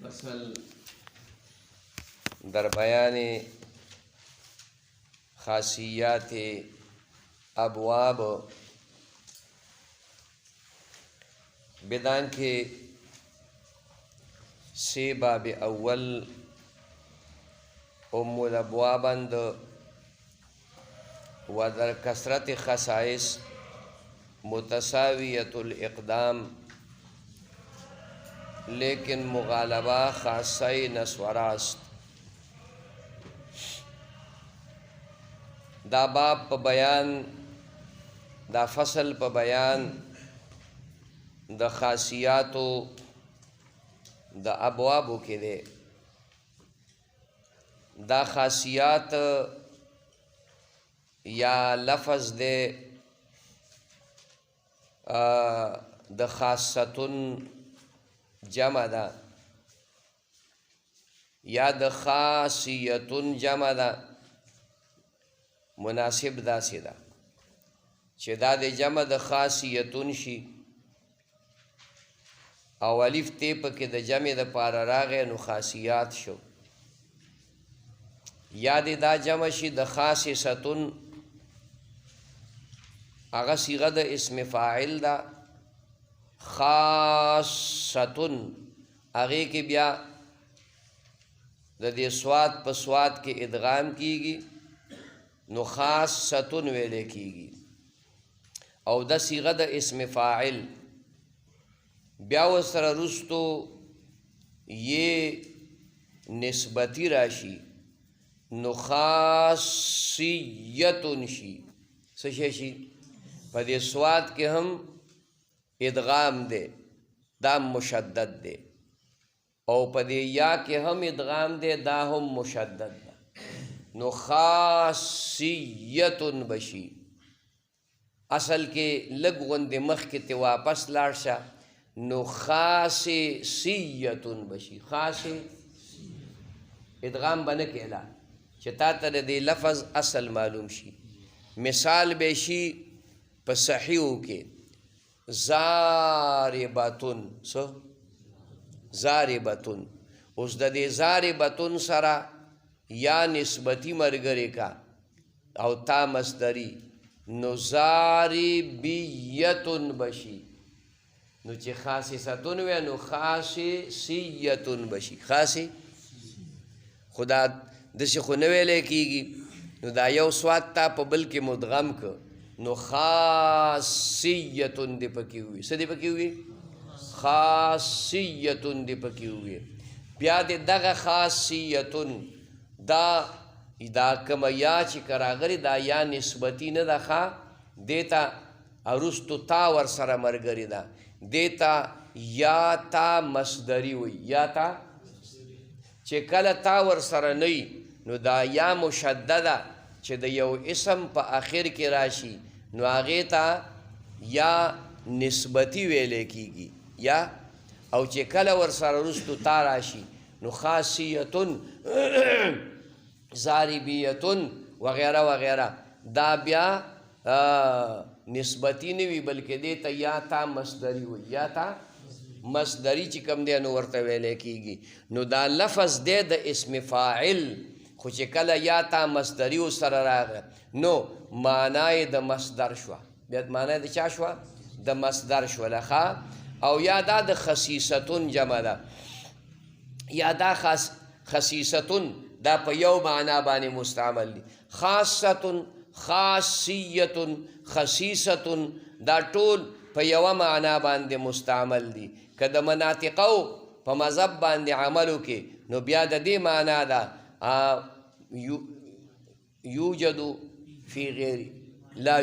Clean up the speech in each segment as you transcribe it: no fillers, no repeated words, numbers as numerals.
فصل در بیان خاصیات ابواب بدان کے سی باب اول ام الابوابند و در کثرت خصائص متساویت الاقدام لیکن مغالبہ خاصہ نسوراست. دا باب پا بیان دا فصل پا بیان دا خاصیاتو دا ابوابو کے دے. دا خاصیات یا لفظ دے دا خاصتن جمع دا یا دا خاصیتن جمع دا مناسب دا سی دا چه دا دا جمع دا خاصیتن شی او الف تیپ که دا جمع دا پارا راغی نو خاصیات شو یا دا جمع شی دا خاصیتن اغا صیغه دا اسم فاعل دا خاصتن اغی کی بیا دا دی سواد پا سواد کے ادغام کیگی نو خاصتن ویلے کیگی او دا صیغه دا اسم فاعل بیا وسر رستو یہ نسبتی راشی نو خاصیتن شی سشی پا دی سواد کے ہم ادغام دے دا مشدد دے او پا دی یا کے ہم ادغام دے دا ہم مشدد دا نو خاصیتن بشی اصل کے لگون دے مخ کے تے واپس لارشا نو خاصیتن بشی خاصی ادغام بنا کہلا چتا تر دے لفظ اصل معلوم شی مثال بیشی پا صحیحو کے زاربتن سو زاربتن اس دا دے زاربتن سرا یا نسبتی مرگرے کا او تا مصدری نو زاربیتن بشی نو چی خاصی ستن وی نو خاصی سیتن بشی خاصی خدا دسی خونوے لے کی گی نو دا یو سوات تا پا بل کے مدغم کا نو خاصیتن دی پکی ہوئی سا دی پکی ہوئی خاصیتن دی پکی ہوئی بیا دی دغا خاصیتن دا کم یا چی کراغری دا یا نسبتی ندا خوا دیتا ارستو تا ورسر مرگری دا دیتا یا تا مصدری ہوئی یا تا چی کل تا ورسر نئی نو دا یا مشددہ چی دا یو اسم پا آخر کی راشی نو آغی تا یا نسبتی ویلے کی گی یا او چی کل ورسر رستو تا راشی نو خاصیتن زاربیتن وغیرہ وغیرہ دا بیا نسبتی نوی بلکہ دیتا یا تا مصدری ہوئی یا تا مصدری چی کم دے نو ورطا ویلے کی گی نو دا لفظ دے دا اسم فاعل خوچ کلا یا تا مصدری و سر راغ نو معنی دا مصدر شوا بیاد معنی دا چا شوا دا مصدر شوا لخوا او یا دا خصیصتن جمع دا یا دا خصیصتن دا پا یو معنی بانی مستعمل دی خاصتن خاصیتن خصیصتن دا طول پا یو معنی باندے مستعمل دی که دا مناطقو پا مذہب باندے عملو کے نو بیا دا دی معنی دا یوجدو فی غیری لا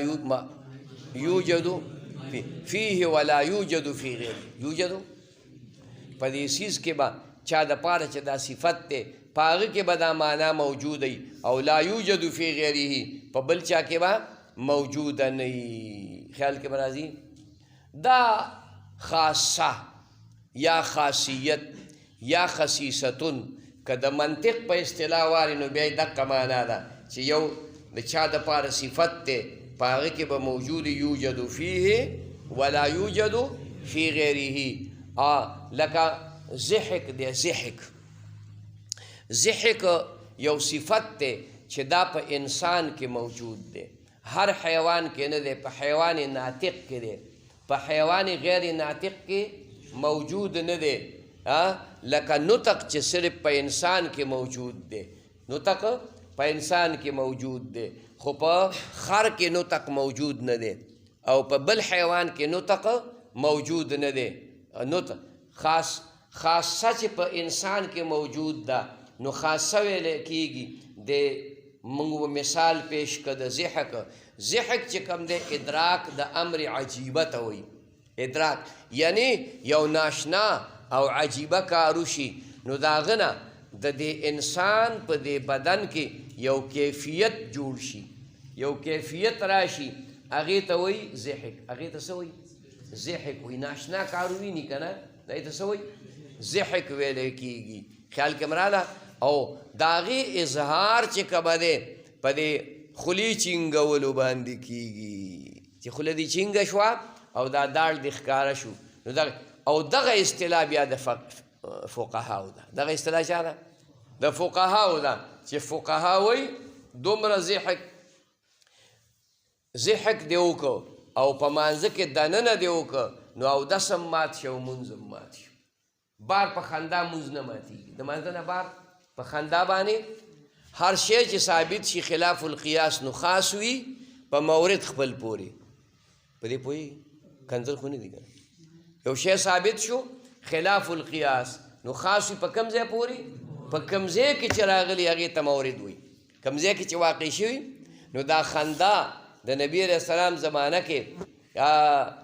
یوجدو فیہ ولا یوجدو فی غیری یوجدو پا دی سیز کے با چا دا پارا چا دا صفت تے پاغی کے با دا معنی موجود ہے او لا یوجدو فی غیری ہی پا بل چا کے با موجود نہیں. خیال کے برازی دا خاصہ یا خاصیت یا خصیصتن که دا منطق پا اصطلاح واری نو بیای دقا مانا دا چی یو دا چا دا پار صفت تے پاغی کے با موجود یوجدو فیہ ولا یوجدو فی غیری ہی لکا ضحک دی. ضحک یو صفت دی چې دا په انسان کې موجود دی، هر حیوان کې نه دی، په حیوان ناطق کې دی، په حیوان غیر ناطق کې موجود نه دی. لکه نطق چې صرف په انسان کې موجود دی، نطق په انسان کې موجود دی، خو په خر کې نطق موجود نه دی، او په بل حیوان کې نطق موجود نه دی. نطق خاصه چې په انسان کې موجود ده، نو خاصه ویل کېږي. د موږ مثال پیش کړه د ضحک. ضحک چې کوم دی ادراک د امر عجیبه ته وایي. ادراک یعنی یو ناشنا او عجیبه کارو شي، نو د هغه نه د دې انسان په دې بدن کې یو کیفیت جوړ شي، یو کیفیت راشي، هغې ته وایي ضحک. هغې ته څه وایي؟ ضحک وایي. ناشنا کارو ویني که نه، هغې ته څه وایي؟ ضحک ویلی کېږي. خیال کې مراله. او د هغې اظهار چې کومه دی په دې خولې چینګولو باندې کېږي، چې خوله دې چینګه شوه او دا داړ دې ښکاره شو. نو او دغه اصطلاح بیا د فقهاو ده. دغه اصطلاح چا ده؟ د فقهاو ده، چې فقها وایي دومره ضحک دې وکړو او په مانځه کې دننه دې وکړه، نو اودس هم مات شو، مونځ هم مات شو. بار په خندا مونځ نه ماتېږي، د مانځه نه بار په خندا باندې هر شی چې ثابت شي خلاف القیاس نو خاص وي په مورد خپل پورې. په دې پوهېږي؟ کنځل خو نه دي که یو شی ثابت شو خلاف القیاس نو خاص وي په کوم ځای پورې؟ په کوم ځای کې چې راغلي هغې ته مورد وي، کوم ځای کې چې واقع شوي. نو دا خندا د نبی علیه السلام زمانه کې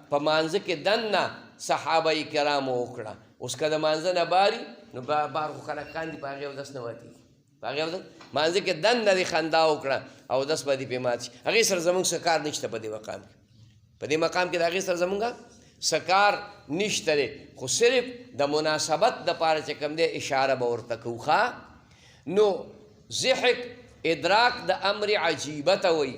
په مانځه کې دننه صحابه کرامو وکړه. اوس که د مانځه نه باري نو بار خو خلک خاندي، په هغې اودس نه ماتېږي، په هغې اودس مانځه کې دننه دې خندا وکړه اودس به دې پرې مات شي. هغې سره زمونږ څه کار نشته په دې مقام کې. په دې مقام کې د هغې سره زمونږ څه کار نشته دی، خو صرف د مناسبت دپاره چې کوم دی اشاره به ورته کوو. نو ضحک ادراک د امر عجیبه ته وایي.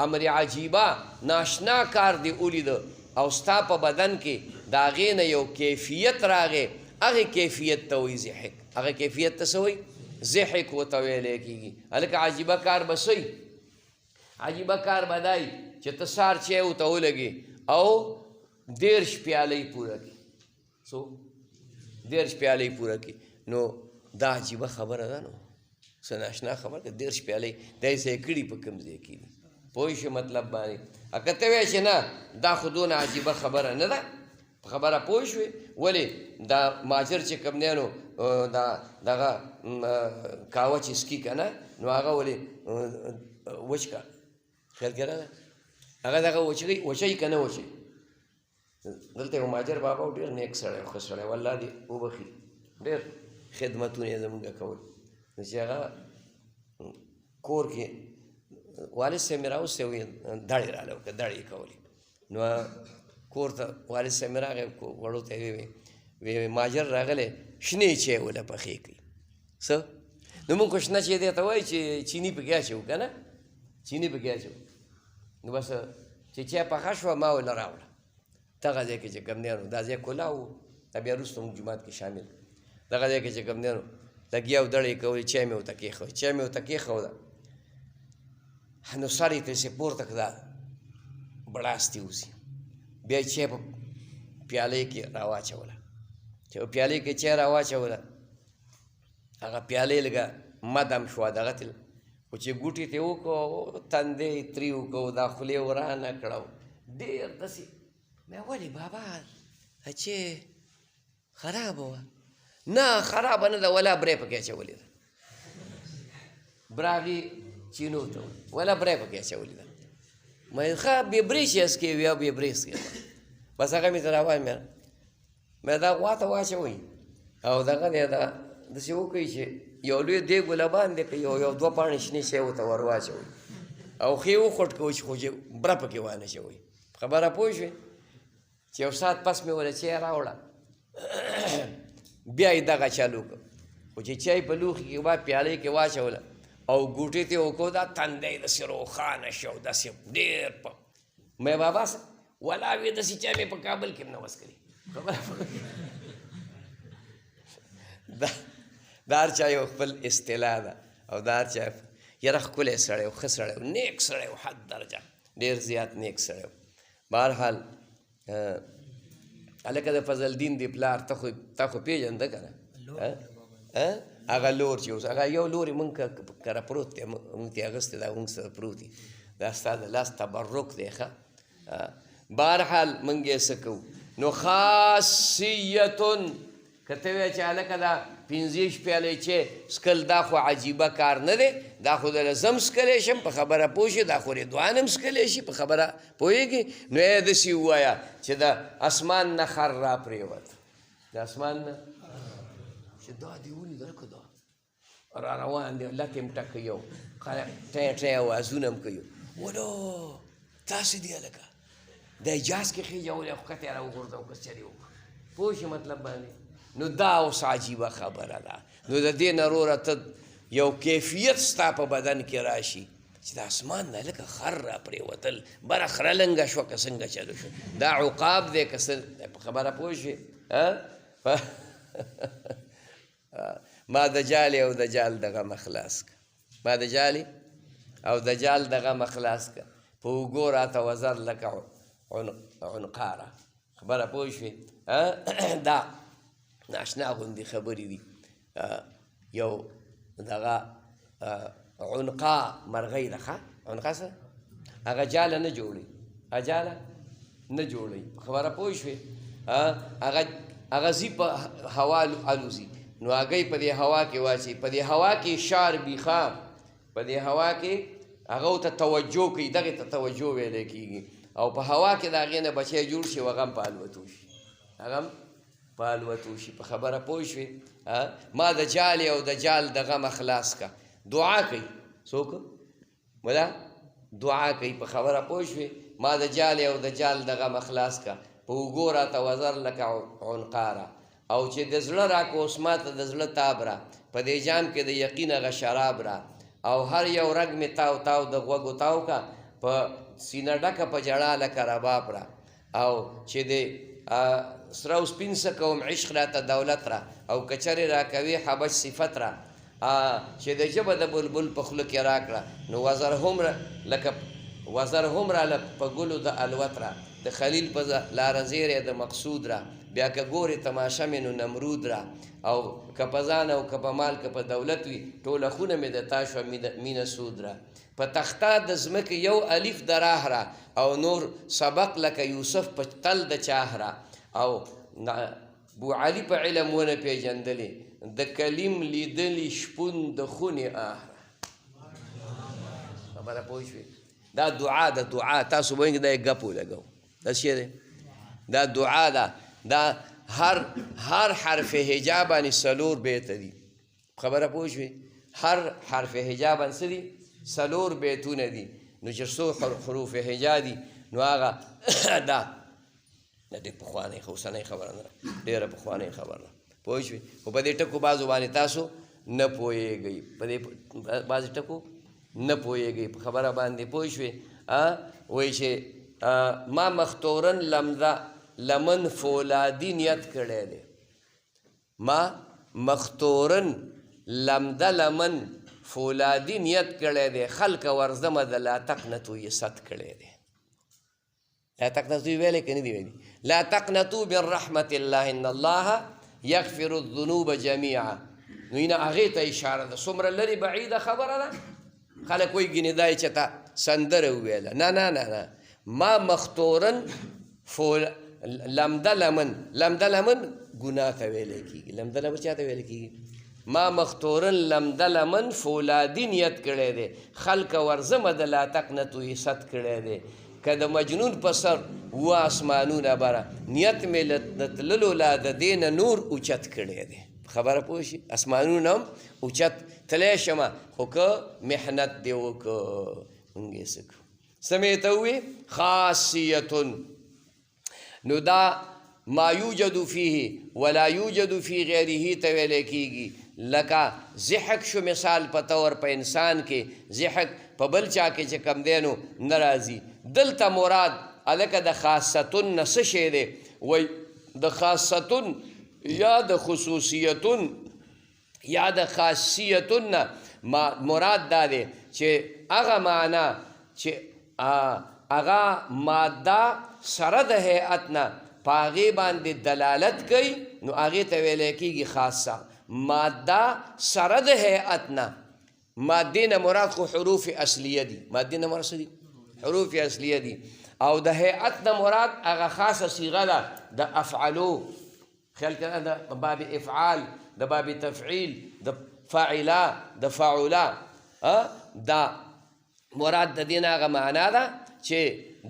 امر عجیبه ناشنا کار دی ولیده او ستا په بدن کې د هغې نه یو کیفیت راغی، هغې کیفیت ته وایي ضحک. هغه کیفیت ته څه وایي؟ ضحک ورته ویلی کېږي. هلکه عجیبه کار به څه وي؟ عجیبه کار به دا وي چې ته سهار چای ورته ولګې او 10 پیالۍ پوره کړي. څو 10 پیالۍ پوره کړي. نو دا عجیبه خبره ده، نو څه ناشنا خبره ده. 10 پیالۍ دا یې څه کړي په کوم ځای کې دي؟ پوه شو مطلب باندې؟ که ته وایې چې نه دا خو دونه عجیبه خبره نه ده، په خبره پوه شوې؟ ولې دا ماجر چې کوم دی نو دغه کاوه چې سکي که نه، نو هغه ولې وچ که خیال کې راغلی، هغه دغه وچوي که نه وچوي. دلته یو ماجر بابا ډېر نیک سړی ښه سړی، والله دې وبخي، ډېر خدمتونه یې زمونږ کول. نو چې هغه کور کې والد صاحب مې راوستی وایي دړې راله وکړه، دړې یې کولې. نو کور ته والد صاحب مې راغی، وړو ته یې ویې ماجر راغلی شنې چای وله پخې کوي. څه؟ نو مونږ خو شنه چای دی ته وایي چې چیني پکې اچوو که نه، چیني پکې اچوو. نو بس چې چای پخه شوه ما وله راوړه دغه ځای کې چې کوم دی نو دا ځای کلا و، دا بیا وروسته مونږ جومات کې شامل. دغه ځای کې چې کوم دی نو لګیا و دړې یې کولې، چای مې ورته کېښود، چای مې ورته کېښوده. نو سر یې ترې پورته کړه بړاستې اوسي، بیا یې چای په پیالې کې راواچوله. چې په پیالې کې چای راواچوله، هغه پیالې لږه مدم شوه دغه ته، خو چې ګوټې ته یې وکړو تندی یې ترې وکړو، دا خولې ورانه کړه ډېر داسې. مې ولې بابا چې خرابه وه؟ نه خرابه نه ده، ولا برې پکې اچولې ده، براغې چینو ته ولا برې پکې اچولې ده. مې ښه بې برې چې اسکې وي او بې برې اسکې بس هغه مې ته راوایم مې دا غوا ته واچوئ او دغه دی دا داسې وکړئ چې یو لوی دیګ له باندې کړئ، یو 2 پاڼې شنې شی ورته ور واچوئ او ښې وخوټ کوئ چې خو چې بره پکې وانه شوئ. خبره پوه شوې؟ چې یو ساعت پس مې وله چای راوړه، بیا یې دغه چالو کړ، خو چې چای په لوښي کې با پیالې کې واچوله او ګوټې ته یې وکړو، دا تندی داسې روښانه شو، داسې ډېر په مې بابا ولا وې داسې چای مې په کابل کې هم نه وس کړي. خبره دا هر چا یو خپل اصطلاح ده او دا هر چا یاره ښکلی سړی و ښه سړی و نیک سړی و حد درجه ډېر زیات نیک سړی و. بهرحال هلکه د فضل الدین دی پلار تا خو پېژنده که نه هغه لور چې اوس هغه یو لور یې مونږ کره پروت دی مونږ ترې اخیستی دا مونږ سره پروت دي دا ستا د لاس تبرک دی ښه. بهرحال مونږ یې څه کوو نو خاصیتون که ته وایې چې هلکه دا 5 شپېلۍ چې سکل دا خو عجیبه کار نه دی دا خو دله زه هم څکلی شم په خبره پوه شي دا خو رضوان هم څکلی شي په خبره پوهېږي نو یې داسې ووایه چې د اسمان نه خر را پرېوت د اسمان نه چې دا دې ولیدل که دا را روان دی لکې هم ټکوي او ټی ټی اوازونه هم کوي ولو تاسې دي هلکه د اجاز کې خېجولی خو کته یې را وغورځو که چرې وکړه پوه شي مطلب باندې نو دا اوس عجیبه خبره ده. نو د دې نه وروره ته یو کیفیت ستا په بدن کې راشي چې د اسمان نه لکه خر را پرېوتل بره خره لنګه شوه که څنګه چلو شو دا عقاب دی که څه په خبره پوه شوې ما د جالې او د جال دغه مخلاص که ما د جالې او د جال دغه مخلاص که په اوږو راته وزر لکه عنقاره خبره پوه شوې دا ناشنا غوندې خبرې دي. یو دغه عنقا مرغۍ ده ښه عنقا څه هغه جاله نه جوړوي هغه جاله نه جوړوي خبره پوه شوې هغه ځي په هوا الوځي نو هګۍ په دې هوا کې واچوي په دې هوا کې شار بیخه په دې هوا کې هغه ته توجه کوي دغې ته توجه ویلی کېږي او په هوا کې د هغې نه بچی جوړ شي او هغه هم په الوتو شي هغه هم په الوتو شي په خبره پوه شوې ما د جالې او د جال د غمه خلاص که دعا کوي څوک ملا دعا کوي په خبره پوه شوې ما د جالې او د جال د غمه خلاص که په اوږو راته وزر لکه عنقاره او چې د زړه راکه اوس ما ته د زړه تاب را په دې جام کې د یقین هغه شراب را او هر یو رګ مې تاو تاو د غوږو تاو که په سینه ډکه په ژړا لکه رباب را او چې د سره او سپین څه کوم عشق راته دولت را او کچرې راکوي حبش صفت را چې د ژبه د بلبل په خوله کې راکړه نو وزر هم راله په ګلو د الوت را د خلیل په لاره زیری د مقصود را بیا که ګورې تماشه مې نو نمرود را او که په ځان او که په مال که په دولت وي ټوله خونه مې د تا شوه مینه سود را په تخته د ځمکې یو الف د راه را او نور سبق لکه یوسف په تل د چاه را او بو علي په علم ونه پېژندلې د کلیم لیدلي شپون د خونې آه خبره پوه شوې دا دعا ده دعا تاسو به دا یې ګپ ولګو دا څه دی دا دعا ده دا هر حرف هجا باندې 4 بیته دي خبره پوه شوې هر حرف هجا باندې څه دي 4 بیتونه دي نو چې څو حروف هجا دي نو هغه دا ډېر پخوانی خو اوسنۍ خبره نه ده ډېره پخوانی خبره ده پوه شوې خو په دې ټکو بعضو باندې تاسو نه پوهېږئ په دې بعضې ټکو نه پوهېږئ په خبره باندې پوه شوې وایي چې ما مختورن لمن فولادي نیت کړی دی ما مختورن لمن فولادي نیت کړی دی خلک ورځمه د لا تقنتو یې ست کړی دی لا تقنطوا ویلې که نه دي ویلي لا تقنطوا من رحمة الله ان الله یغفر الذنوب جمیعا نو اینه هغې ته اشاره ده څومره لرې بعیده خبره ده خلک وایي ګینې دا یې چېته سندره وویله نه نه نه نه ما مختورن لمده لمن ګناه ته ویلی کېږي لمده لمن چا ته ویلی کېږي ما مختورن لمده لمن فولادي نیت کړی دی خلکه ورځمه د لا تقنطو یې ست کړی دی که د مجنون په سر و اسمانونه بره نیت مې د تللو لا د دې نه نور اوچت کړی دی خبره پوه شي اسمانونه هم اوچت تلی شمه خو که محنت دې وکړه مونږ یې څه کړو څه مې ته ووې خاصیتون نو دا ما یوجد فیه ولا یوجد فی غیره ته ویلی کېږي لکه ضحک شو مثال په طور په انسان کې ضحک په بل چا کې چې کم دی نو نه راځي دلته مراد هلکه د خاصتون نه څه شی دی وایي د خاصتون یا د خصوصیتون یا د خاصیتون نه مراد دا دی چې هغه معنا چې هغه ماده سره د هیئت نه په هغې باندې دلالت کوي نو هغې ته ویلی کېږي خاصه. ماده سره د هیئت نه، مادې نه مراد خو حروف اصلیه دي، مادې نه مراد څه دي؟ حروف اصلیه دي. او د هیئت نه مراد هغه خاصه صیغه ده د افعلو، خیال کنه د باب افعال، د باب تفعیل، د فاعلا، د فاعلا. دا مراد د دې نه هغه معنا ده چې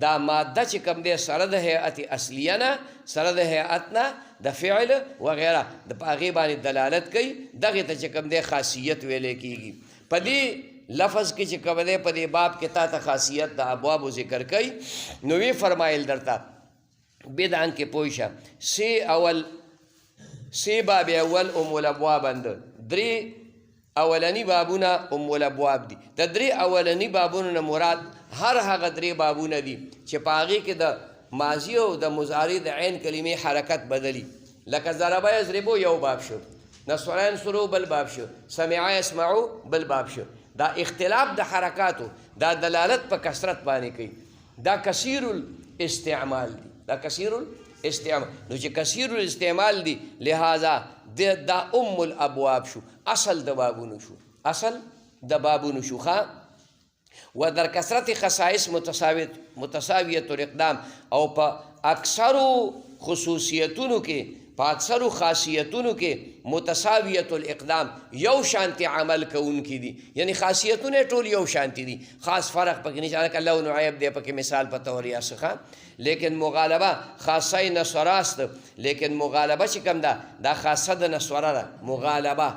دا ماده چې کوم دی سره د هیئت اصلیه نه، سره د هیئت نه د فعل وغیره د په هغې باندې دلالت کوي، دغې ته چې کوم دی خاصیت ویلی کېږي. په دې لفظ کې چې کوم دی په دې باب کې تا ته خاصیت د ابوابو ذکر کوي نو وی فرمایل درته بدعن کې پوه شه. سی باب اول ام الابواب اند درې اولنی بابونه ام الابواب دي. د درې اولنی بابونو نه مراد هر هغه درې بابونه دي چې په هغې کې د ماضي او د مضارع د عین کلمې حرکت بدلی. لکه ضربه یضربو یو باب شو، نصر ینصرو بل باب شو، سمع یسمعو بل باب شو. دا اختلاف د حرکاتو دا دلالت په کثرت باندې کوي. دا کثیر الاستعمال دي، دا کثیر الاستعمال. نو چې کثیر الاستعمال دي لہذا دا ام الابواب شو، اصل د بابونو شو، اصل د بابونو شو. و در کثرت خصائص متساویت الاقدام او په اکثرو خصوصیتونو کې، په اکثرو خاصیتونو کې متساویت الاقدام یو شانتی عمل کوونکي دي. یعنی خاصیتونه ټول یو شانتی دي، خاص فرق پکې نشته. لکه لون و عیب دی پکې مثال په تور یا څخه، لیکن مغالبه خاصه نصراست. لیکن مغالبه چې کوم ده دا خاصه د نصوره ده، مغالبه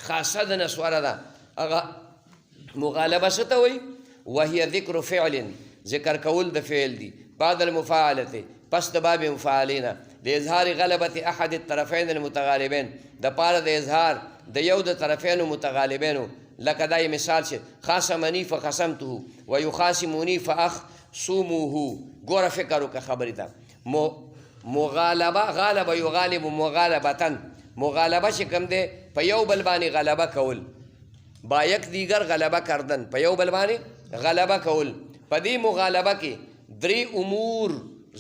خاصه د نصوره ده. هغه مغالبه څه ته وایي؟ وهي ذکر فعل، ذکر کول د فعل دي بعد المفاعلة، پس د باب مفاعلینا لاظهار غلبة احد الطرفین المتغالبین، د پاره د اظهار د یو د طرفینو متغالبینو. لکه دا مثال چې خاصمنی فخصمته و یخاصمونی فاخصموه. ګوره فکر وکړه خبرې ته. مغالبه غالب یغالب مغالبتن، مغالبه چې کوم دی په یو بل باندې غلبه کول، با یک دیگر غلبه کردن، په یو بل باندې غلبه کول. په دې مغالبه کې درې امور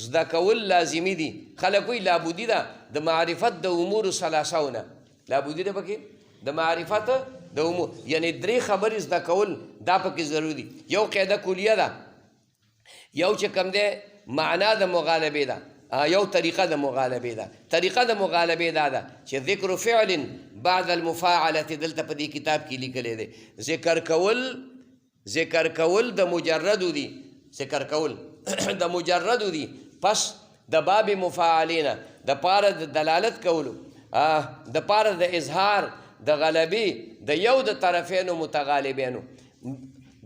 زده کول لازمي دي. خلک وایي لابودي ده د معرفت د امور ثلاثهونه، لابودي ده پکې د معرفت د امور، یعنی درې خبرې زده کول دا پکې ضروري دي. یو قاعده کلیه ده، یو چې کوم دی معنا د مغالبې ده، یو طریقه د مغالبې ده. طریقه د مغالبې دا ده چې ذکر فعل بعد المفاعله، دلته په دې کتاب کې لیکلی دی ذکر کول د مجردو دي، ذکر کول د مجردو دي پس د باب مفاعلینا د پاره د دلالت کولو، د پاره د اظهار د غلبې د یو د طرفینو متغالبینو.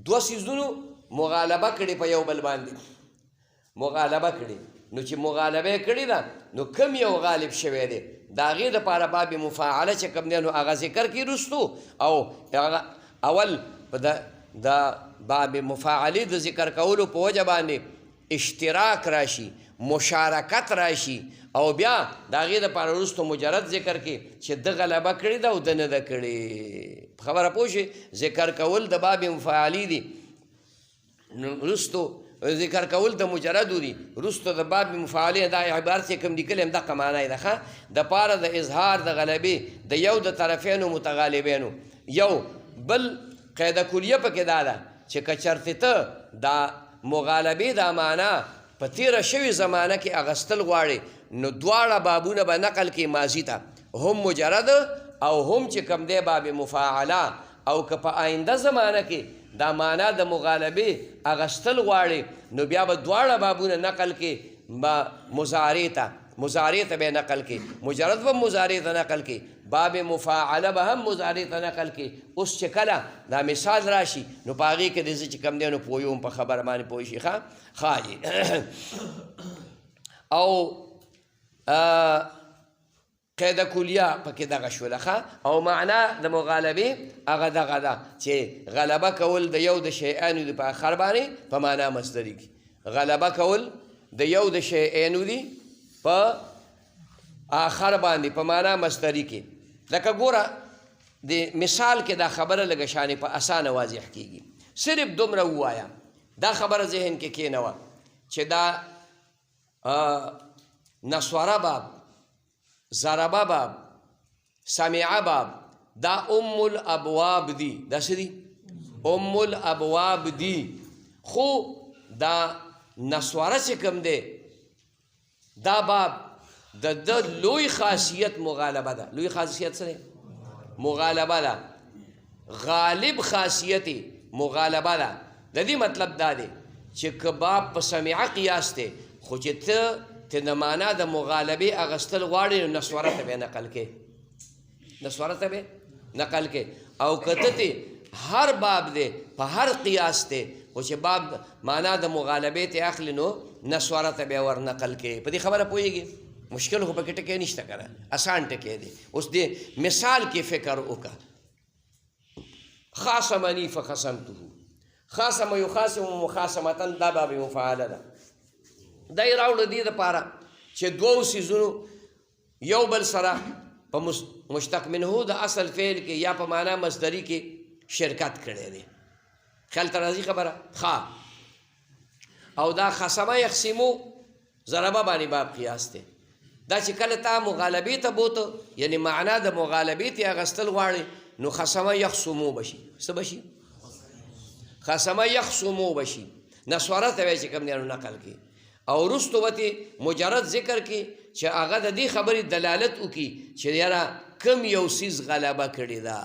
دوه څیزونو مغالبه کړي په یو بل باندې، مغالبه کړي. نو چې مغالبه کړي ده نو کم یو غالب شوی دی د هغې دپاره باب مفاعله چې کوم دی نو هغه ذکر کړي رستو، او اول په د باب مفاعلې د ذکر کولو په وجه باندې اشتراک راشي، مشارکت راشي، او بیا د هغې دپاره وروستو مجرد ذکر کې چې ده غلبه کړې ده او ده نه ده کړې. خبره پوه شئ، ذکر کول د باب مفاعلې دي، وروستو ذکر کول د مجردو دي، وروستو د باب مفاعلې دا عبارت چې کوم لیکلی هم دغه معنا یې ده د پاره د اظهار د غلبې د یو د طرفینو متغالبینو. یو بل قاعده کلیه پکې دا ده چې که چرتې ته دا مغالبې دا معنا په تیره شوې زمانه کې اغستل غواړې نو دواړه بابونه به نقل کې ماضي ته، هم مجرد او هم چې کوم دی باب مفاعله. او که په آینده زمانه کې دا معنا د مغالبې اغستل غواړې نو بیا به دواړه بابونه نقل کې مضارع ته به نقل کې، مجرد به مضارع ته نقل کې، باب مفاعله به هم مضارع ته نقل کې. اوس چې کله دا مثال راشي نو په هغې کې د زه چې کوم دی نو پوهیږم په خبره باندې پوه شي. ښایي او قاعده کلیه پکې دغه شوله. او معنا د مغالبې هغه دغه ده چې غلبه کول د یو د شیانو دي په آخر باندې په معنا مصدري کې، غلبه کول د یو د شیانو دي په آخر باندې په معنا مصدري کې. لکه ګوره د مثال کې دا خبره لږه شانې په اسانه واضح کېږي. صرف دومره ووایه، دا خبره ذهن کې کېنوه چې دا نسواره باب، ضربه باب، سمعه باب دا ام الابواب دي. دا څه دي؟ ام الابواب دي. خو دا نسواره چې کوم دی دا باب د لوی خاصیت مغالبه ده. لوی خاصیت څه دی؟ مغالبه ده. غالب خاصیت مغالبه ده. د دې مطلب دا دی چې که باب په سمعه قیاس دی خو چې ته د معنا د مغالبې اغستل غواړې نو نسواره ته به نقل کې، نسواره ته به نقل کې. او کته ته هر باب دی په هر قیاس دی خو چې باب معنا د مغالبې ته اخلي نو نسواره ته به ور نقل کې. په دې خبره پوهېږي؟ مشکل خو پکې ټکی نشته کنه، آسان ټکی دی. اوس دې مثال کې فکر وکړه. خاصمني فخصمته، خاصم یخاصم مخاصمتن دا باب مفعله ده. دا یې راوړه دې دپاره چې دوو څیزونو یو بل سره په مشتق منه د اصل فعل کې یا په معنا مصدري کې شرکت کړی دی. خیال ته راځي خبره؟ او دا خصمه یخصمو ضربه باندې باب قیاس دی. دا چې کله تا مغالبې ته بوته یعنی معنا د مغالبې ته اغستل غواړې نو خصمه یخصمو بشي. څه بشي؟ خصمه یخصمو بشي. نسواره ته وایي چې کوم دی نو نقل کې. او وروستو به مجرد ذکر کې چې هغه د دې خبرې دلالت وکړي چې یاره کم یو څیز غلبه کړې ده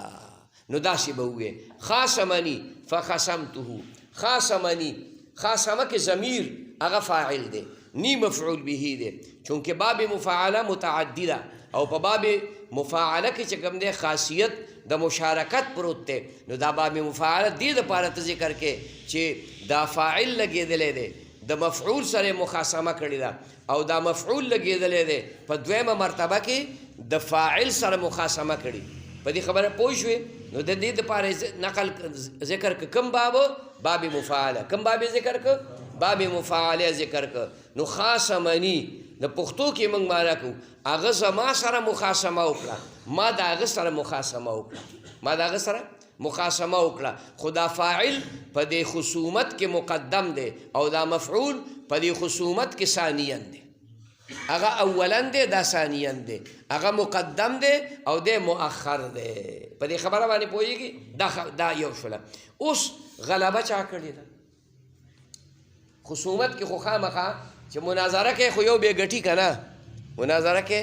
نو داسې به ووایې خاصمني فخصمته. خاصمني، خاصمه کې ضمیر هغه فاعل دی، نی مفعول به دی، چونکه باب مفاعله متعدی ده او په باب مفاعله کې چې کوم دی خاصیت د مشارکت پروت دی نو دا باب مفاعله دې دپاره ته ذکر کې چې دا فاعل لګېدلی دی، د مفعول سره مخاصمه کړې ده او دا مفعول لګېدلی دی په دویمه مرتبه کې د فاعل سره مخاصمه کړي. په دې خبره پوه شوې؟ نو د دې دپاره نقل ذکر که کم باب مفاعله، کم باب ذکر که باب مفاعله ذکر که. نو خاصمني د پښتو کې موږ معنا کوو هغه زما سره مخاصمه وکړه، ما د هغه سره مخاصمه وکړه، ما د هغه سره مخاصمه وکړه. خو دا فاعل په دې خصومت کې مقدم دی او دا مفعول په دې خصومت کې ثانیا دی. هغه اولا دی، دا ثانیا دی. هغه مقدم دی او دی مؤخر دی. په دې خبره باندې پوهېږي؟ دا یو شوله. اوس غلبه چا کړې ده؟ خصومت کې خو خامخا چې مناظره کې خو یو بې ګټي که نه، مناظره کې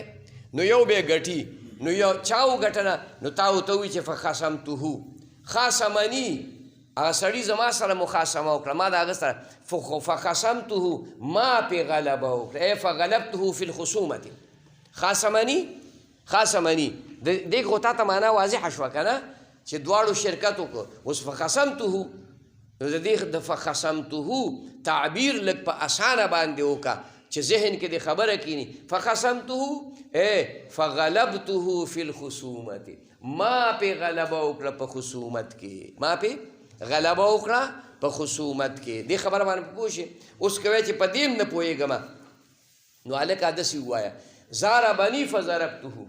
نو یو بې ګټي نو یو چا وګټله نو تا ورته ووایي چې فخصمته. خاصمني هغه سړي زما سره مخاصمه وکړه، ما د هغه سره فخصمته ما پې غلبه وکړه فغلبته فی الخصومة. خاصمني دې خو تا ته معنا واضحه شوه که نه چې دواړو شرکت وکړو. اوس فخصمته نو د دې د فخصمته تعبیر لږ په اسانه باندې وکړه چې ذهن کې دې خبره کینی. فخصمته فغلبته فی الخصومة، ما پې غلبه وکړه په خصومت کې، ما پې غلبه وکړه په خصومت کې. دې خبره باندې پوه شئ؟ اوس کوی چې په دې هم نه پوهېږم نو هلکه داسې ووایه ضربني فضربته.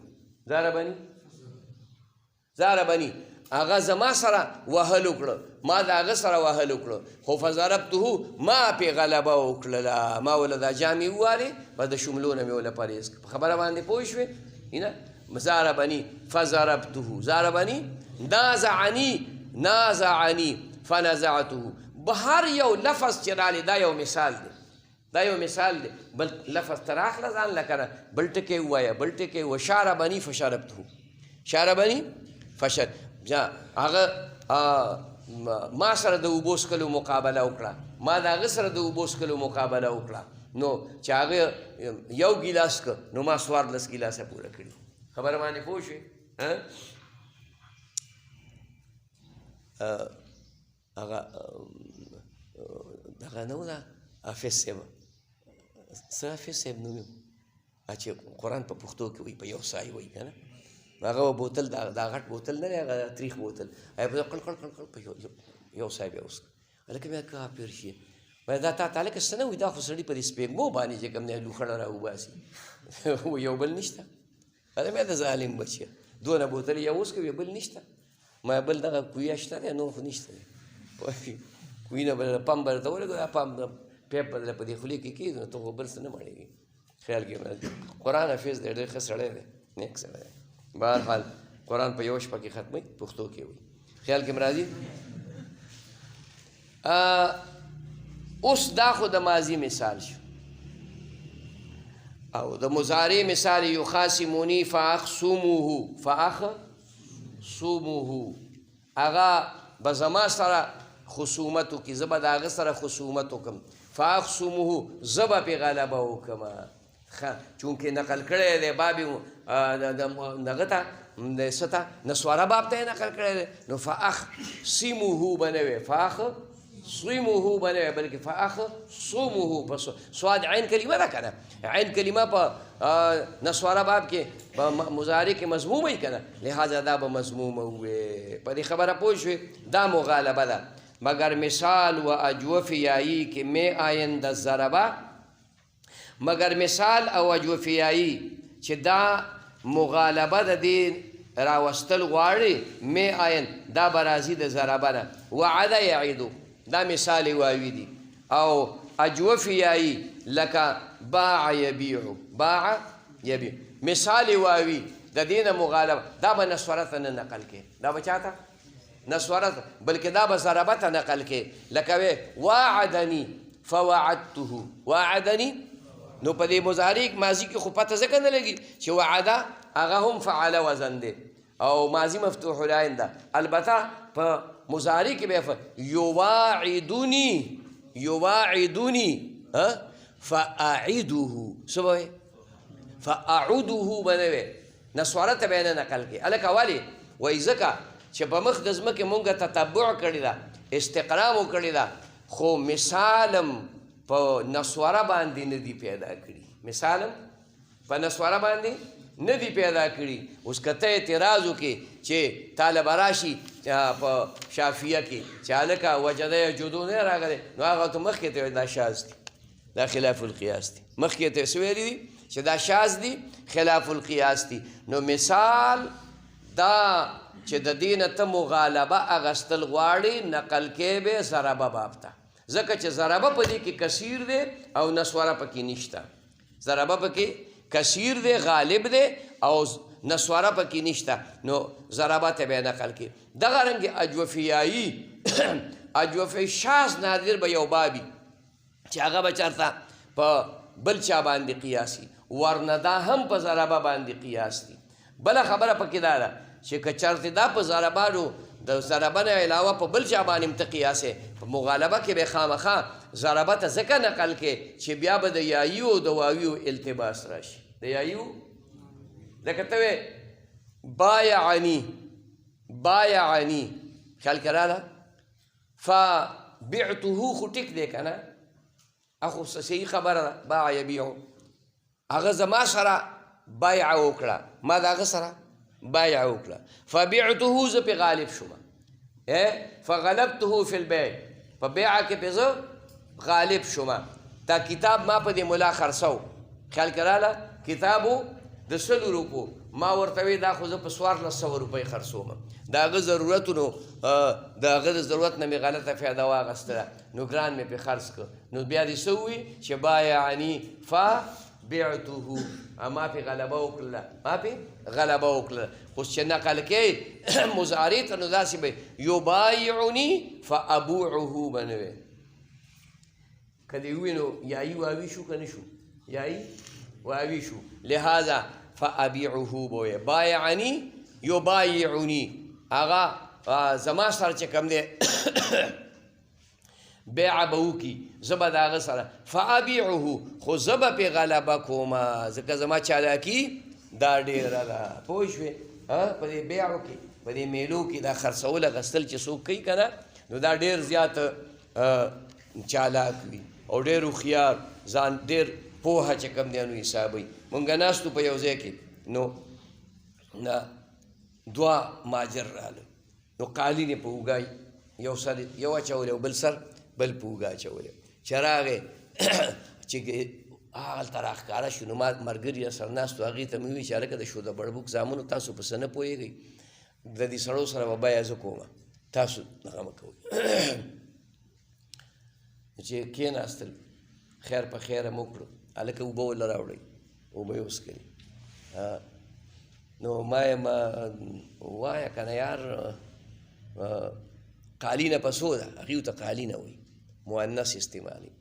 ضربني هغه زما سره وهل وکړه، ما د هغه سره وهل وکړه، خو فضربته ما پې غلبه وکړله، ما وله دا جامې ووالې بس د شملو نه مې وله پرهېز کړه. په خبره باندې پوه شوې؟ ضربني فضربته. ضربني نازعني فنزعته. به هر یو لفظ چې رالی دا یو مثال دی، دا یو مثال دی. بل لفظ ته راخله ځان لکه نه بل ټکی ووایه، بل ټکی و شاربني فشربته. شاربني هغه ما سره د اوبو څښلو مقابله وکړه، ما د هغه سره د اوبو څښلو مقابله وکړه نو چې هغه یو ګیلاس که نو ما 14 ګیلاسه پوره کړي. خبره باندې پوه شوې؟ هغه دغه نه و دا حافظ صاحب، څه حافظ صاحب نوم یې چې قرآن په پښتو کې وایي په یو سای وایي که نه هغه بوتل دا غټ بوتل نه دی هغه تریخ بوتل هغه په قل په یو سای بیا وڅښه. هلکه بیا کافر شي دا تا هلکه څه نه وایي دا خو سړي په دې سپېږمو باندې چې کوم دی لوخړه راوباسي یو بل نشته. هغه بیا د ظالم بچیه دونه بوتل یو اوس کوي بل نشته ما بل دغه کویه شته دی نور خو نشته دی کوی نه بل پمپ درته ولګو دا پمپ پیپ بدله په دې خولې کې کېږي نو ته خو بل څه نه مړېږي خیال کې راځي قرآن حافظ دی ډېر ښه سړی دی نیک سړی دی بهرحال قرآن په یوه شپه کې ختموي پښتو کې وي خیال کې راځي اوس دا خو د ماضي مثال شو او د مضارع مثال یخاصمونی فاخصموه هغه به زما سره خصومت وکړي زه به د هغه سره خصومت وکړم فاخصموه زه به پرې غلبه وکړم چونکې نقل کړی دی باب دغه ته د څه ته نسواره باب ته یې نقل کړی دی نو فاخصموه به نه وی فاخصموه به نه وی بلکې فاخصموه په سواد عین کلمه ده که نه عین کلمه په نسواره باب کې په مضارع کې مضمومه وي که نه لہذا دا به مضمومه ووی په دې خبره پوه شوې دا مغالبه ده مگر مثال و اجوف یایی که می آیند ضربه مگر مثال او اجوف یایی چې دا مغالبه د دې راوستل غواړي می آین دا به راځي د ضربه نه وعده یعیدو دا مثال واوی دي او اجوف یایی لکه باع یبیعو مثال واوی د دې نه مغالبه دا به نسوره ته نه نقل کې دا به چا ته نسوره بلکې دا به ضربه ته نقل کې لکه وی واعدني فوعدته واعدني نو په دې مضارع ماضي کې خو پته ځکه نه لګي چې وعده هغه هم فعل وزن دی او ماضي مفتوح العین ده البته په مضارع کې به یواعدوني فاعده څه به فاعده به نه وی نسواره ته به نه نقل کې هلکه ولې وایي ځکه چې په مخ د ځمکې مونږ تتبع کړې ده استقرا مو کړې ده خو مثالم په نسواره باندې نه دي پیدا کړي مثالم په نسواره باندې نه دي پیدا کړي اوس که ته اعتراض وکړې چې طالب راشي په شافیه کې چې هلکه وجده یجدو نه راغلی نو هغه ته مخکې ته دا شاذ دي دا خلاف القیاس دي مخکې ته څه ویلي دي چې دا شاذ دي خلاف القیاس دي نو مثال دا چې د دې نه ته مغالبه اخیستل غواړې نقل کې به ضربه باب ته ځکه چې ضربه په دې کې کثیر دی او نسواره پکې نشته ضربه پکې کثیر دی غالب دی او نسواره پکې نشته نو ضربه ته به نقل کې دغه رنګې اجوفیایي اجوفی شاذ نادر به یو بابي چې هغه به چېرته په بل چا باندې قیاسي ورنه دا هم په ضربه باندې قیاس دي بله خبره پکې دا ده چې که چېرته دا په ضربانو د ضربه نه علاوه په بل چا باندې هم ته قیاسې په مغالبه کې به خامخا ضربه ته ځکه نقل کې چې بیا به د یایو او د واویو التباس راشي د یایو لکه ته وې بایعني خیال کې راله فبعته خو ټیک دی که نه اخو صحیح خبره ده باع یبیعو هغه زما سره بیعه وکړه ما د هغه سره بیعه وکړه فبعته زه پې غالب شوم فغلبته فی البیع په بیعه کې پې زه غالب شوم دا کتاب ما په دې ملا خرڅو خیال کې راله کتابو د 100 روپو ما ورته وی دا خو زه په 1400 روپۍ خرڅوم د هغه ضرورتونو د هغه د ضرورت نه مې غلطه فایده واخیستله نو ګران مې پې خرڅ کړ نو بیا دې څه ووي چې بایعني فبعته ما پې غلبه وکړله اوس چې نقل کې مضارع ته نو داسې به یبایعني فابوعه به نه وی که دې ووي نو یایي واوي شو که نه شو یایي واوي شو لہذا فابیعه بوی بایعني یبایعنی هغه زما سره چې کوم دی بیعه به وکړي زه به د هغه سره فابیعه خو زه به پې غلبه کومه ځکه زما چالاکي دا ډېره ده پوه شوې په دې بیعو کې په دې میلو کې دا خرڅول اخیستل چې څوک کوي که نه نو دا ډېر زیات چالاک وي او ډېر هوښیار ځان ډېر پوهه چې کوم دی نو حسابوي مونږ ناستو په یو ځای کې نو دوه ماجر راغله نو قالین یې په اوږه یو سر یو اچولی او بل سر بل په اوږه اچولی چې راغی چې هلته راښکاره شو. نو ما ملګري سره ناست و، هغې ته مې وویل چې هلکه د شو د بړبوک زامنو تاسو په څه نه پوهېږئ، د دې سړو سره به بیه زه کومه، تاسو دغه مه کوئ. چې کېناستل، خیر په خیره مو وکړو، هلکه اوبه ورله راوړئ، اوبه یې وڅښلې. نو ما یم ووایه که نه یار قالینه په څو ده؟ هغې ورته قالینه وایي، مؤنث استعمالي.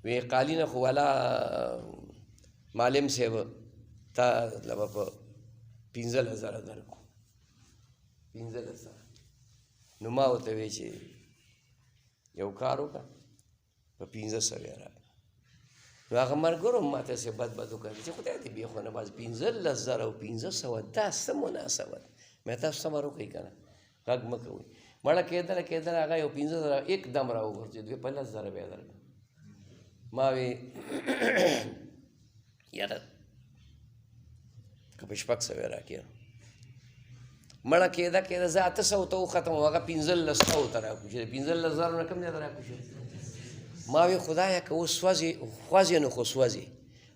وی قالینه خو والا معلم صاحب تا لبه په 15,000 درکو، 15,000. نو ما ورته وی چې یو کار وکړه په 1500 یې راکړه. نو هغه ملګرو هم ماته چې بد وکړل چې خدای دې بیا خو نه باز 15,000 او 1500 دا څه مناسبت؟ مې تاسو صبر وکړئ که نه، غږ مه کوئ. مړه کېدله هغه یو 15,000 یک دم را وغورځېد، وی 15,000 بیا درکړه. ما وی یاره که په 600 یې راکړې مړه کېده زه 800 ته وختم، هغه 15,000 ته راکوشېد، 15,000 نه کم دی ته راکوشېد. ما وی خدایه که اوس خوځې نو خو سوځې،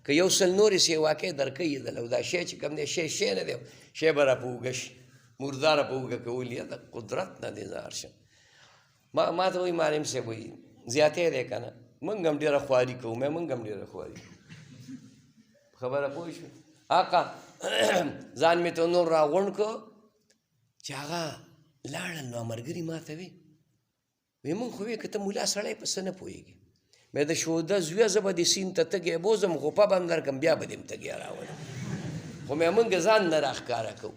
که یو سل نورې سیواکې درکوي دله، او دا شی چې کوم دی شی نه دی، شی به را په اوږه شي، مرداره په اوږه کول یې د قدرت نه دی زار شم. ما ته وایي معلم صاحب وایي زیاتې دی که نه، موږ هم ډېره خواري کوو. موږ هم ډېره خواري خبره پوه شوې. آقا ځان مې ته نور را غونډ کړو چې هغه لاړل. نو ملګري ما ته وی موږ خو وی که ته ملا سړی په څه نه پوهېږي، مې د شوده زویه زه به دې سیند ته تږی بوځم، غوپه به هم درکړم، بیا به دې هم تږی راولم، خو موږ ځان نه راښکاره کوو.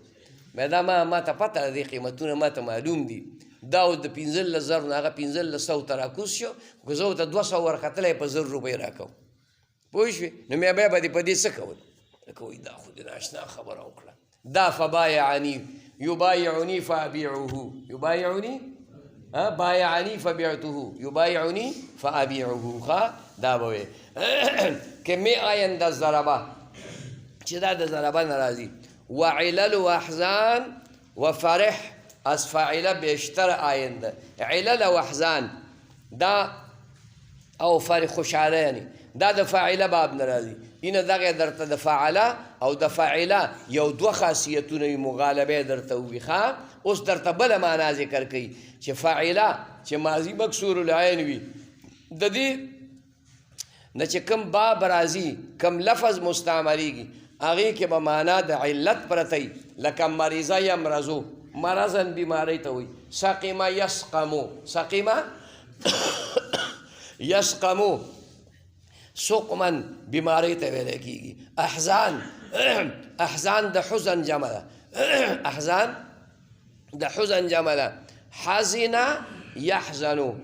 دا ما ته پته ده، دې قیمتونه ما ته معلوم دي. دا اوس د 15,000 نه هغه 1500 ته راکوز شو، که زه ورته 200 ورختلی په 1000 روپۍ راکوم، پوه شوې. نو بیا به دې په دې څه کول؟ لکه وایي دا خو دې ناشنا خبره وکړه. دا فبایعني یبایعني فابیعوه، یبایعني بایعني فبیعته، یبایعني فابیعوه. ښه دا به وی که می آینده ضربه، چې دا د ضربه نه راځي. وعلل و احزان و فرح از فاعله بیشتر آینده. علل و احزان دا او فرح خوشحاله، یعنی دا د فاعله باب نه راځي. اینه دغه درته د فاعله او د فاعله یو دوه خاصیتونه وي، مغالبه درته ووي. ښه اوس درته بله معنا ذکر کوي چې فاعله چې ماضي مکسور العین وي، د دې نه چې کوم باب راځي، کوم لفظ مستعملیږي، هغې کې به معنا د علت پرته وي. لکه مریضه یمرضو، مرضن بیماری ته وایي. سقیمه یسقمو، سقیمه یسقمو، سقمن بیماری ته ویلی کېږي. احزان د حزن جمع ده، احزان د حزن جمع ده. حزن یحزنو،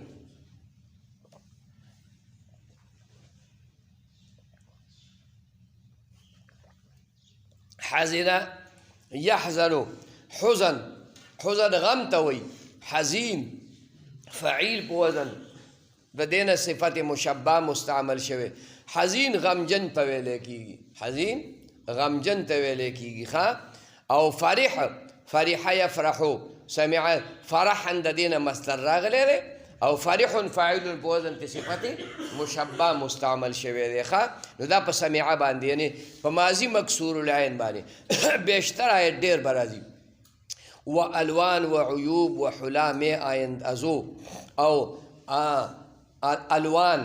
حزن یحزنو. حزن غم ته وایي. حزین فعیل په وزن د دې نه صفت مشبه مستعمل شوی. حزین غمجن ته ویلی کېږي، حزین غمجن ته ویلی کېږي. ښه او فرح یفرحو، سمع فرحا د دې نه مصدر راغلی دی، او فرح فاعل په وزن کې صفت مشبه مستعمل شوی دی. ښه نو دا په سمعه باندې، یعنی په ماضي مکسور العین باندې بیشتر آیت ډېر به راځي. و الوان و عیوب و حلا می آیند ازو، او الوان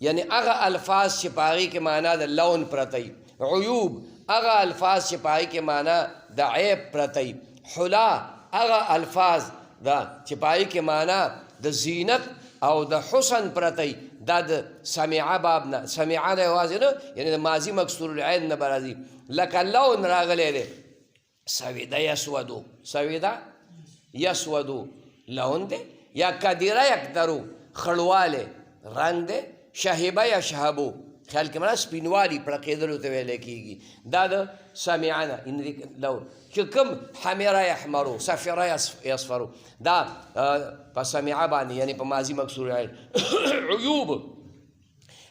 یعنی هغه الفاظ چې په هغې کې معنا د لون پرته وي. عیوب هغه الفاظ چې په هغې کې معنا د عیب پرته وي. حلا هغه الفاظ ده چې په هغې کې معنا د زینت او د حسن پرته وي. دا د سمعه باب نه، سمعه نه یوازې نه، یعنی د ماضي مکسور العین نه به راځي. لکه لون راغلی دی، سویده یسودو، سویده یسودو لون دی. یا کدیره یکدرو، خړوالی رنګ دی. شهبه یشهبو، خیال کې معنا سپینوالي پړقېدلو ته ویلی کېږي. دا د سمعه نه لون. چې کوم حمره یحمرو، صفره یصفرو، دا په سمعه باندې یعنی په ماضي مکسور عین. عیوب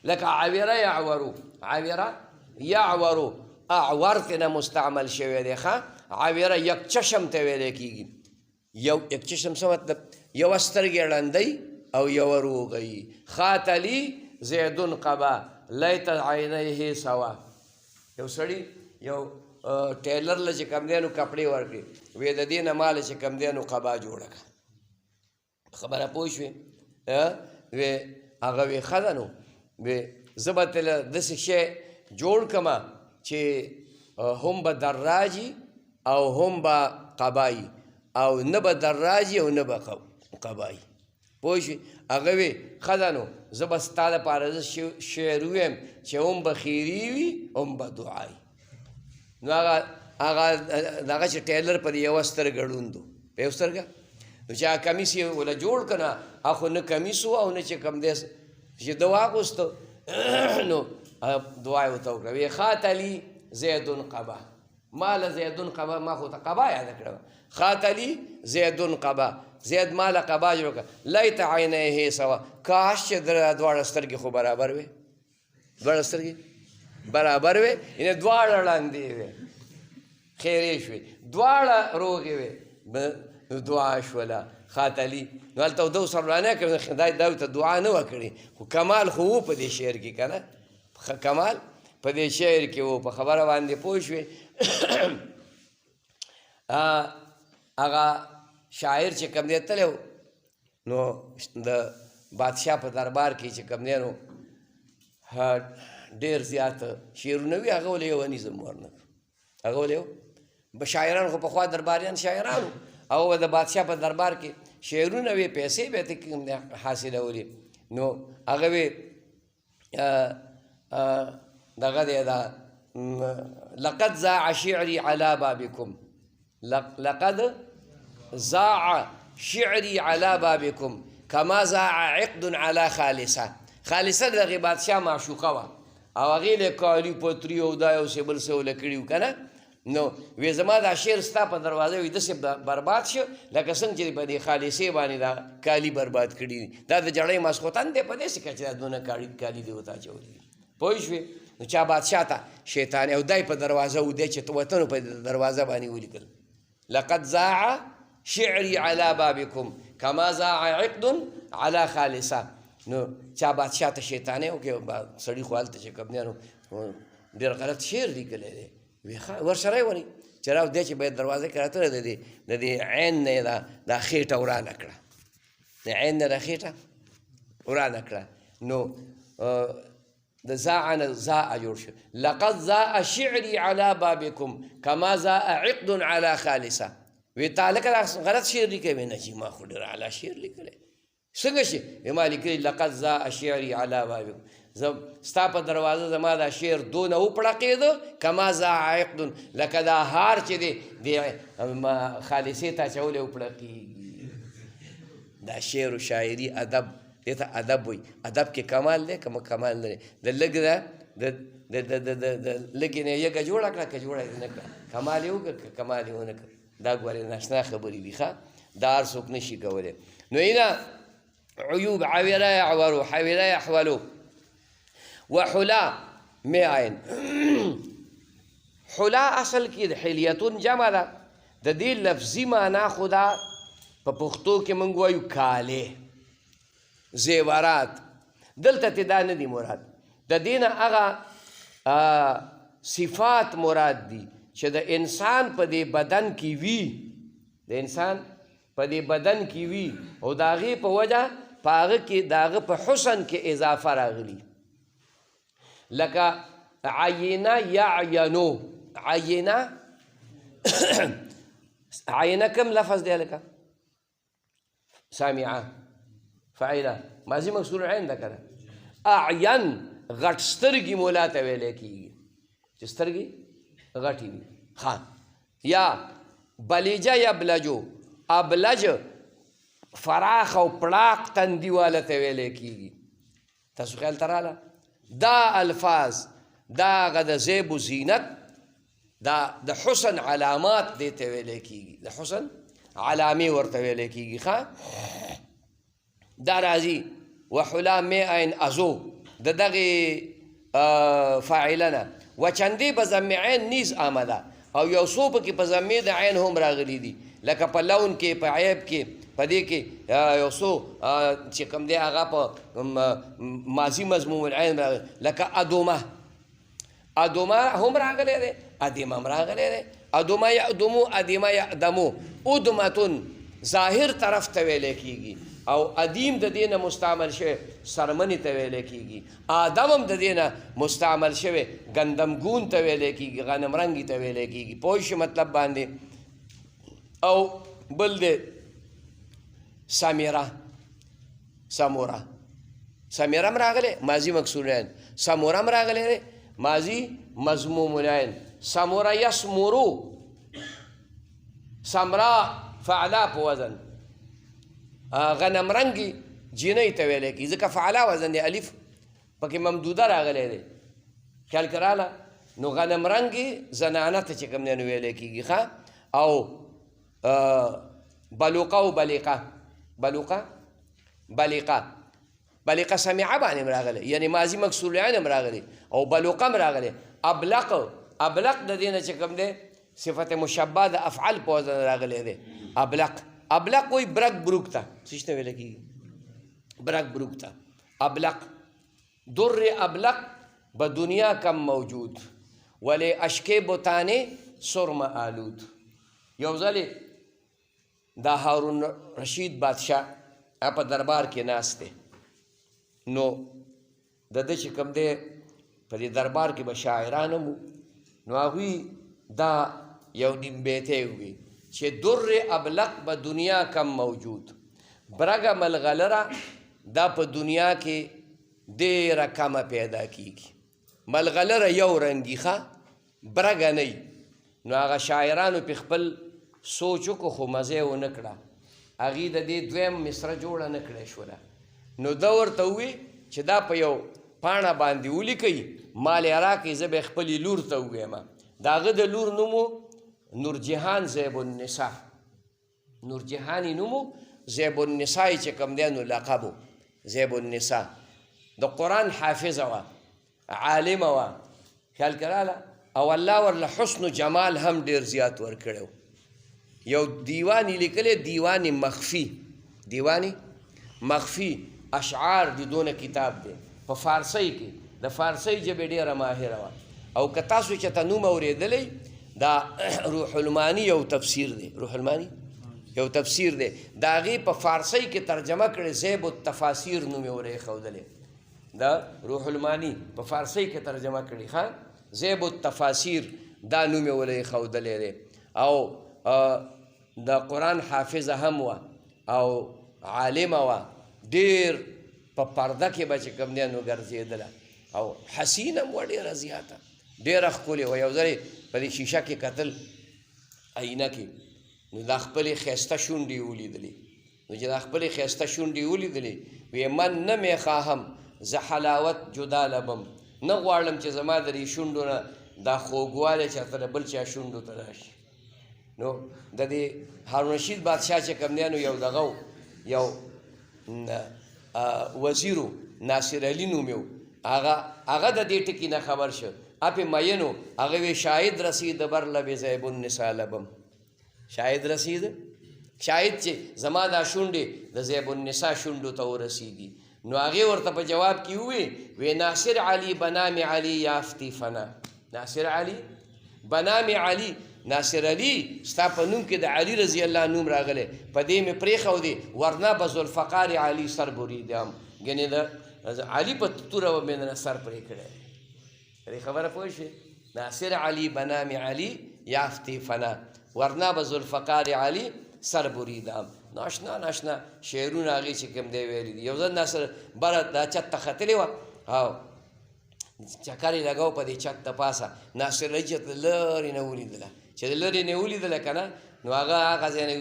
لکه عوره یعورو، عوره یعورو، اعور ته نه مستعمل شوی دی. ښه عوره یک چشم ته ویلی کېږي. یک چشم څه مطلب؟ یوه سترګې ړندی او یوه روغی. خاتلی زیدون قبا، لیت عینیه سوا. یو سړي یو ټیلر له چې کوم دی نو کپړې ورکړي، وی د دې نه ماله چې کوم دی نو قبا جوړه کړه. خبره پوه شوې؟ وی هغه وی ښه ده نو وی زه به تله داسې شی جوړ کړمه چې هم به دراجي او هم به قبایي، او نه به دراجي او نه به قبایي. پوه شوې؟ هغه وی ښه ده نو زه به ستا دپاره زه شعر وویم چې هم به خیري وي هم به دعایي. نو هغه دغه چې ټیلر په یوه سترګه ړوند و، په یو سترګه، نو چې هغه کمیس یې وله جوړ که نه، هغه خو نه کمیس و او نه چې کوم دی چې ده واغوسته نو دعا یې ورته وکړه، وی خاتلي زیدون قبا، ماله زیدون قبا، ما خو ته قبا یاده کړه، خاتلي زیدون قبا، زید ماله قبا جوړ کړه. لیت عینیه سوا، کاش چې دواړه سترګې خو برابر وې، دواړه سترګې برابر وې، یعنې دواړه ړندې وې، خیرې شوې، دواړه روغې وې، دعا شوله خاتلي. نو هلته ده ورسره وړاندې کړې، خدای دا ورته دعا نه وه کړې، خو کمال خو و په دې شعر کې که نه، کمال په دې شعر کې و. په خبره باندې پوه شوې؟ هغه شاعر چې کوم دی تللی و، نو د بادشاه په دربار کې چې کوم دی نو ډېر زیات شعرونه وي، هغه ولې یو نظم ورنه کړ، هغه ولې شاعران خو پخوا درباریان شاعرانو، او د بادشاه په دربار کې شعرونه وي، پیسې به یې حاصلولې. نو هغه وی دغه دی دا لقد ضاع شعري على بابكم، لقد ضاع شعري على بابكم كما ضاع عقد على خالصه. خالصه دغه بادشاه معشوقه وه، او هغې له کالي پتري او دا یو څه بل څه وله کړي وو که نه. نو وی زما دا شعر ستا په دروازه وي داسې برباد شو لکه څنګه چې په دې خالصې باندې دا کالي برباد کړي دي، دا د جړۍ ماسخوتن دی په داسې کچه دا دونه کالي دې ورته اچولي دي. پوه شوې؟ نو چا بادشاه ته شیطان او دی په دروازه و دی چې وطنو په دروازه باندې ولیکل لقد ضاع شعري على بابكم كما ضاع عقد على خالصه. نو چا بادشاه ته شیطانې وکړې، سړي خو هلته چې کوم دی نو ډېر غلط شعر لیکلی دی، ورسره یې ونی چې راو دی چې باید دروازه کې راتله د دې عین نه یې دا خېټه ورانه کړه، د عین نه دا خېټه ورانه کړه. نو د ضاع نه ضاع جوړ شو، لقد ضاع شعري على بابكم كما ضاع عقد على خالصه. وی تا لکه دا غلط شعر لیکلی، وی نه چې ما خو ډېر اعلی شعر لیکلی، څنګه شي؟ وی ما لیکلي لقد ضاع شعري على بابكم، ستا په دروازه زما دا شعر دونه وپړقېده کما ضاع عقد، لکه دا هار چې دی د خالصې ته اچولی وپړقېږي. دا شعر و شاعري ادب، دې ته ادب وایي. ادب کې کمال دی که کمال نه دی؟ د لږ د لږې نه یګه جوړه کړه که جوړه یې نه کړه، کمال یې وکړه که کمال یې ونه کړه. دا ګورې ناشنا خبرې دي، ښه دا هر څوک نه شي کولی. نو اینا عیوب عویلا یعورو حویلا یحولو وحلا می عین. حلا اصل کې د حلیتون جمع ده، د دې لفظي معنا خو دا په پښتو کې موږ وایو کالې، زیورات. دلته ته دا نه دي مراد، د دې نه هغه صفات مراد دي چې د انسان په دې بدن کې وي، د انسان په دې بدن کې وي، او د هغې په وجه په هغه کې د هغه په حسن کې اضافه راغلي. لکه عینه یعینو، عینه عینه کم لفظ دی لکه سامعه فعله ماضي مکسور عین ده که نه. اعین غټ سترګې مولا ته ویلی کېږي چې سترګې غټې وي. ښه، یا بلیجه یبلجو، ابلج فراخ او پړاق تندي واله ته ویلی کېږي. تاسو خیال ته راله؟ دا الفاظ دا هغه د زیب و زینت، دا د حسن علامات دې ته ویلی کېږي، د حسن علامې ورته ویلی کېږي. ښه، دا راځي وحلا می عین ازو د دغې فاعله نه، وچندې په ضم عین نیز آمده، او یو څو پکې په ضمې د عین هم راغلي دي، لکه په لون کې، په عیب کې، په دې کې یو څو چې کوم دی هغه په ماضي مضموم العین راغلی لکه ادومه هم راغلی دی ادیم هم راغلی دی ادومه یعدمو ادیمه یعدمو ادمتون ظاهر طرف ته ویلی کېږي او ادیم د دې نه مستعمل شوی سرمنې ته ویلی کېږي آدم هم د دې نه مستعمل شوی ګندمګون ته ویلی کېږي غنمرنګي ته ویلی کېږي پوه شي مطلب باندې او بل دی سمیره سمیره هم راغلی ماضي مکسور العین سموره هم راغلی دی ماضي مضموم العین سموره یسمرو سمرا فعلا په وزن غنمرنګي جینۍ ته ویلی کېږي ځکه فعلا وزن دی الف پکې ممدوده راغلی دی خیال کې راله نو غنمرنګي زنانه ته چې کوم دی نو ویلی کېږي ښه او بلوقه او بلیقه سمیعه باندې هم راغلی یعنی ماضي مکسور العین هم راغلی او بلوقه هم راغلی ابلق د دې نه چې کوم دی صفت مشبه د افعال په وزن راغلی دی ابلق وی برک بروک ته څه ته ویل کېږي برک بروک ته ابلق در ابلق به دنیا کم موجود ولی اشکې بتانې سرم آلود یو ځلې دا هارون رشید بادشاه په دربار کې ناست دی نو د ده چې کوم دی په دې دربار کې به شاعران هم نو هغوی دا یو نیم بیتی وي چې در ابلق به دنیا کم موجود برګه ملغلره دا په دنیا کې ډېره کمه پیدا کېږي ملغلره یو رنګي ښه برګه نه نو هغه شاعرانو پې خپل سوچ وکړو خو مزه یې ونه کړه هغې د دې دویم مصره جوړه نه کړی شوله نو ده ورته ووی چې دا په یو پاڼه باندې ولیکئ مال یې راکئ زه به یې خپلې لور ته ووایم د هغه د لور نوم نورجهان زیب النساء نورجهاني نوم زیب النساء چې کوم دی نو لقب و زیب النساء د قرآن حافظه وه عالمه وه خیال کې راله او الله ورله حسن و جمال هم ډېر زیات ورکړی و یو دیوان یې لیکلی دیوان مخفي اشعار د دونه کتاب دی په فارسۍ کې د فارسۍ ژبې ډېره ماهره وه او که تاسو چېرته نوم اورېدلی دا روح المانی یو تفسیر دی د هغې په فارسۍ کې ترجمه کړې زیب التفاسیر نوم یې ور ایښودلی د روح المانی په فارسۍ کې ترجمه کړې ښه زیب التفاسیر دا نوم یې ور ایښودلی دی او د قرآن حافظه هم وه او عالمه وه ډېر په پرده کې به چې کوم دی نو ګرځېدله او حسینه هم وه ډېره زیاته ډېره ښکلې وه یو ځل په دې شیشه کې کتل آینه کې نو دا خپلې ښایسته شونډې ولیدلې نو چې دا خپلې ښایسته شونډې ولیدلې ویې من نه مې خواهم زه حلاوت جدا لبم نه غواړم چې زما د دې شونډو نه دا خوږوالی چېرته د بل چا شونډو ته راشي نو د دې هارون رشید بادشاه چې کوم دی نو یو دغه یو وزیرو ناصر علي نوم یو هغه د دې ټکي نه خبر شو اپې مینو هغه وی شاهد رسید بر لب زیب النساء لبم شاهد رسید شاهد چې زما دا شونډې د زیب النساء شونډو ته ورسیږي نو هغې ورته په جواب کې ووی ناصر علي بنام علي یافتی فنا ناصر علي بنام علي ناصر علي ستا په نوم کې د علي رضی الله نوم راغلی په دې مې پرېښودې ورنه به ذوالفقار علي سر بریدم ګنې د علي په توره به مې نه سر پرې کړی دې خبره پوه شوې ناصر علي بنام علي یافتی فنا ورنه به ذوالفقار علي سر بریدم ناشنا شعرونه هغې چې کوم دی ویلي دي یو ځل ناصر بره دا چت ته ختلې وه او چکر یې لګاو په دې چت ته پاسه ناصر علي چې لرې نه ولیدله چې د لرې نه ولیدله که نه نو هغه ځای نه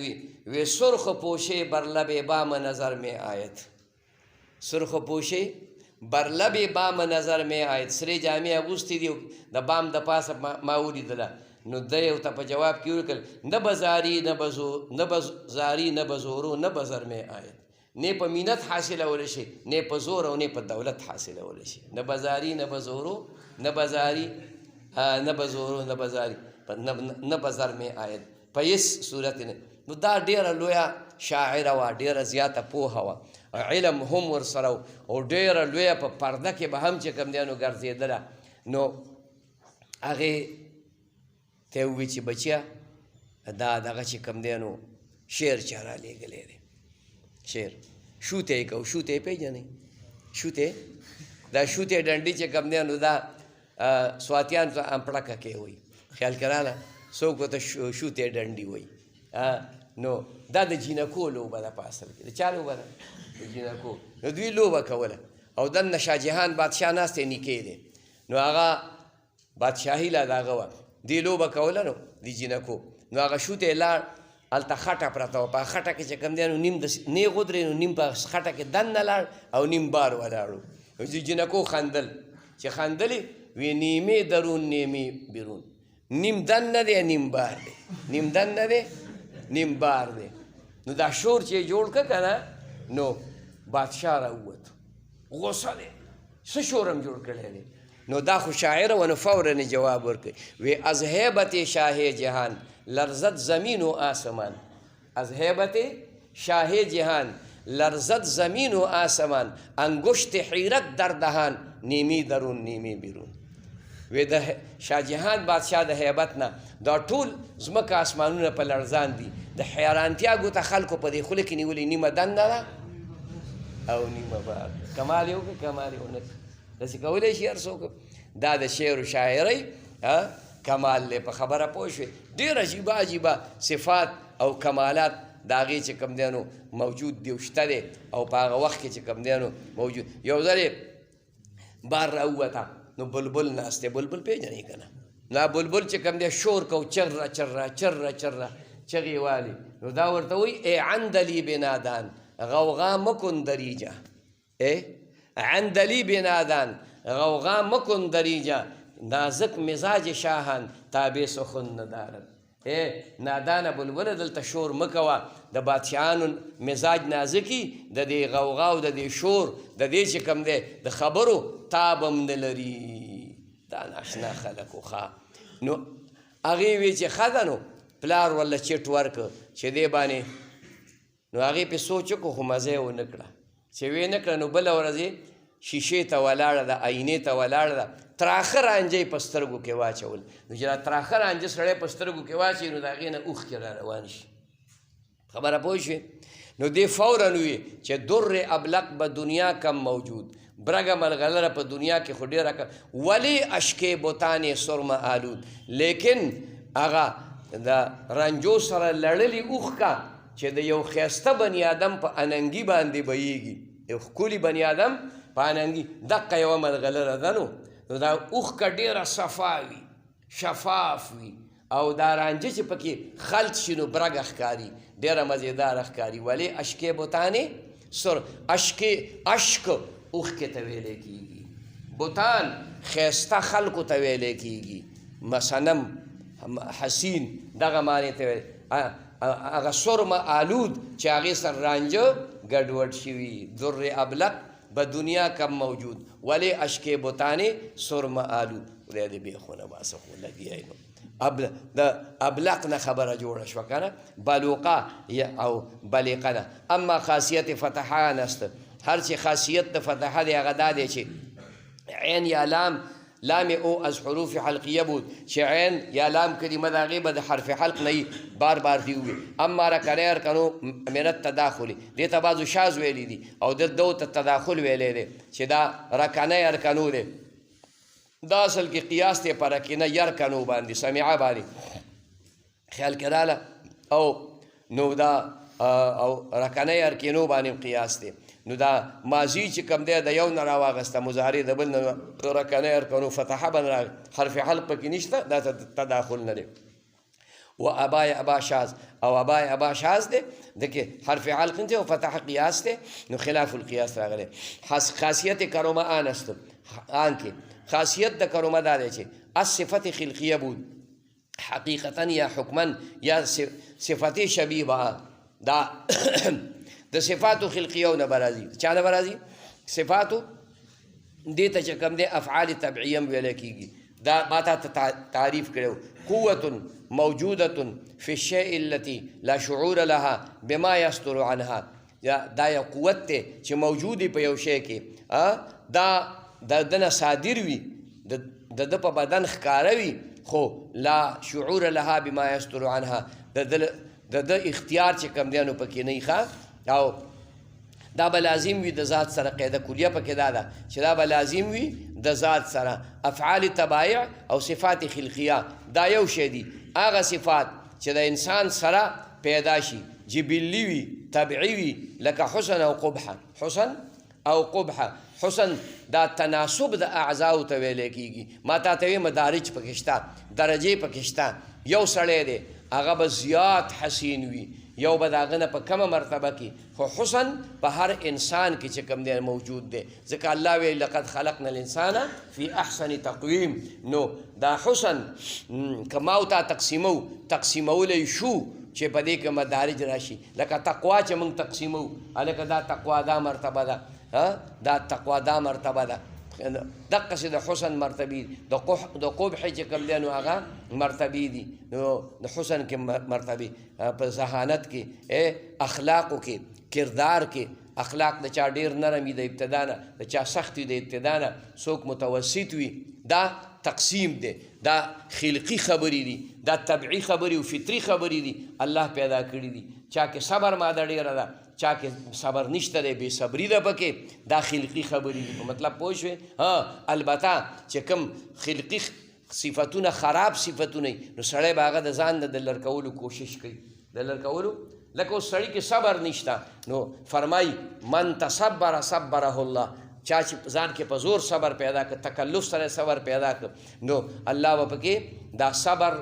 وی سرخ پوشې بر لب بام نظر میں آیت سرخ پوشې بر لب بام نظر میں آیت سرې جامې اغوستې دي د بام د پاسه ما ولیدله نو ده یو ته په جواب کې ولیکل نه به زاري نه به زورو نه به زر میں آیت نه په مینت حاصلولی شي نه په زور او نه په دولت حاصلولی شي نه به زاري نه به زورو نه به زاري نه به زورو نه به زاري نه به زر میں آیت په هیڅ صورت نه نو دا ډیره لویه شاعره وه، ډیره زیاته پوهه وه، علم هم ورسره و او ډیره لویه په پرده کې به هم چې کوم دی نو ګرځېدله. نو هغې ته یې ووایي چې بچیه دا دغه چې کوم دی نو شعر چا رالیږلی دی، شعر شوتی یې کوو. شوتی یې پېژنئ؟ شوتی دا شوتی ډنډي چې کوم دی نو دا سواتیان ته امپړکه کې وایي، خیال کې راله، څوک ورته شوتی ډنډي وایي. نو دا د جینکو لوبه ده په اصل کې. د چا لوبه ده؟ د جینکو. نو دوی لوبه کوله او دننه شاه جهان بادشاه ناست دی، نیکې دی، نو هغه بادشاهي لا د هغه وه، دې لوبه کوله نو د جینکو. نو هغه شوتی لاړ، هلته خټه پرته وه، په خټه کې چې کوم دی نو نیم نیغ ودرېد، نو نیم په خټه کې دننه لاړ او نیم بار ولاړو. نو د جینکو خندل، چې خندلې وی نیمې درون نیمې بیرون، نیم دننه دی نیم بار دی، نیم دننه دی نیم بار دی. نو دا شور چې یې جوړ کړه که نه، نو بادشاه راووت، غصه دی، څه شور هم جوړ کړی دی. نو دا خو شاعره و، نو فوراً یې جواب ورکړي، وی از هیبت شاه جهان لرزد زمین و آسمان، از هیبت شاه جهان لرزد زمین و آسمان، انگشت حیرت در دهان، نیمی درون نیمی بیرون. وی د شاه جهان بادشاه د هیبت نه دا ټول ځمکه اسمانونه په لړزان دي، د حیرانتیا ګوته خلکو په دې خوله کې نیولې، نیمه دنده ده او نیمه بار. کمال یې وکړه، کمال یې ونه کړه. داسې کولی شي هر څوک. دا د شعر و شاعرۍ کمال دی. په خبره پوه شوې؟ ډېر عجیبه عجیبه صفات او کمالات د هغې چې کوم دی نو موجود دی او شته دی، او په هغه وخت کې چې کوم دی نو موجود. یو ځل یې بار راووته، نو بلبل ناست دی، بلبل پېژنئ که نه؟ دا بلبل چې کوم دی شور کو، چره چره چره چره چغې والي. نو دا ورته وایي ای عندلی بنادان غوغا مکن دریجه، ای عندلی بنادان غوغا مکن دریجه، نازک مزاج شاهان تابع سخن ندارد. ای نادانه بلبله دلته شور مه کوه، د بادشاهانو مزاج نازکي، د دې غوغا او د دې شور د دې چې کوم دی د خبرو تاب هم نه لري. دا ناشنا خلک و ښه. نو هغې وی چې ښه ده، نو پلار ورله چټ ورکړه چې دې باندې، نو هغې پې سوچ وکړو خو مزه یې ونه کړه. چې ویې نه کړه، نو بله ورځ یې شیشې ته ولاړه ده، آینې ته ولاړه ده، تراخه رانجه یې په سترګو کې واچول. نو چې دا تراخه رانجه سړی په سترګو کې واچوي، نو د هغې نه اوښکې را روان شي. خبره پوه شوې؟ نو دې فوراً ووي چې در ابلق به دنیا کم موجود، برګه ملغلره په دنیا کې خو ډېره کم، ولی اشکې بوتانې سرمه آلود، لیکن هغه د رنجو سره لړلي اوښکه چې د یو ښایسته بني آدم په اننګي باندې بهیږي، یو ښکلي بني آدم په اننګي، دقه یوه ملغلره ده. نو دا اوښکه ډېره صفا وي، شفاف وي، او دا رانجه چې پکې خلط شي نو برګه ښکاري، ډېره مزېداره ښکاري. ولې اشکې بوتانې سر، اشک اوښکې ته ویلی کېږي، بوتان ښایسته خلکو ته ویلی کېږي، مسنم حسین دغه معنی ته ویلی، هغه سرمه آلود چې هغې سره رانجه ګډوډ شوي. در ابلق به دنیا کم موجود ولی اشکې بوتانې سرمه آلود. خدای دې بېخونه باسه خو لګیا نو د ابلق نه خبره جوړه شوه که نه، بلوقه او بلیقه نه. اما خاصیت فتحه نست، هر چې خاصیت د فتحه دی هغه دا دی چې عین یا لام او از حروف حلقیه بود، چې عین یا لام کلمه د هغې به د حرف حلق نه وي، بار بار دي ووي. اما رکنی ارکنو من التداخلي، دې ته بعضو شاذ ویلی دي او دو ته تداخل ویلی دی چې دا رکنی ارکنو دی. دا اصل کې قیاس دی په رکنه یرکنو باندې، سمعه باندې، خیال کې راله، او نو دا او رکنی ارکنو باندې قیاس دی. نو دا ماضی چې کوم دی د یو نه راواغسته، مضارع د بل نه، رکنی ارکنو فتحه باندې حرف حلق پکې نشته، دا تداخل نه دی. و ابای ابا شاذ، او ابای ابا شاذ دی، دکې حرف حلق دی او فتحه قیاس دی، نو خلاف القیاس راغلی. خاصیت کرومه آن است، آن کې خاصیت د کرومه دا دی چې الصفت خلقیه بود حقیقتا یا حکما یا صفت شبیبه، دا د صفاتو خلقیو نه برازي. چا نه برازي؟ صفاتو دې ته چې کوم دی افعال طبعیه هم ویلی کېږي، دا ما ته تعریف کړو قوة موجودة في الشيء التي لا شعور لها بما يستر عنها. دا یو قوت دی چې موجودی په یو شی کې دا د دنه صادر وي د د په بدن ښکاره وي خو لا شعور لها بما يستر عنها د اختیار چې کم دی نو پکې نه ښه او دا به لازم وي د ذات سره. قاعده کلیه پکې دا ده چې دا به لازم وي د ذات سره. افعال تبایع او صفات خلقیه دا یو شی دي. هغه صفات چې د انسان سره پیدا شي جبلی وي طبعي وي لکه حسن او قبحه. حسن او قبحه. حسن دا تناسب د اعضاء ته ویل کېږي. ما ته وی مدارج پکې شته درجې پکې شته. یو سړی دی هغه به زیات حسین وي یو به د هغه نه په کمه مرتبه کې خو حسن په هر انسان کې چې کوم دی موجود دی. ځکه الله وی لقد خلقنا الانسان فی احسن تقویم. نو دا حسن که ما ورته تقسیمولی شو چې په دې کې مدارج راشي لکه تقوا چې موږ تقسیمو هلکه دا تقوا دا مرتبه ده دا تقوا دا مرتبه ده دقسې د حسن مرتبې دي د قبح چې کوم دی نو هغه مرتبې دي. نو د حسن کې مرتبې په ذهانت کې اخلاقو کې کردار کې اخلاق د چا ډېر نرم وي د ابتدا نه د چا سخت وي د ابتدا نه څوک متوسط وي. دا تقسیم دی. دا خلقی خبرې دي دا طبعي خبرې او فطري خبرې دي الله پیدا کړي دي. چا کې صبر ماده ډېره ده چا کې صبر نشته دی بې صبري ده پکې دا خلقي خبرې دي. په مطلب پوه شوې. البته چې کوم خلقي صفتونه خراب صفتونه نو سړی به هغه د ځان د لر کولو کوشش کوي د لر کولو. لکه اوس سړي کې صبر نشته نو فرمایي من تصبر صبره الله. چا چې ځان کې په زور صبر پیدا کړ تکلف سره صبر پیدا کړ نو الله به پکې دا صبر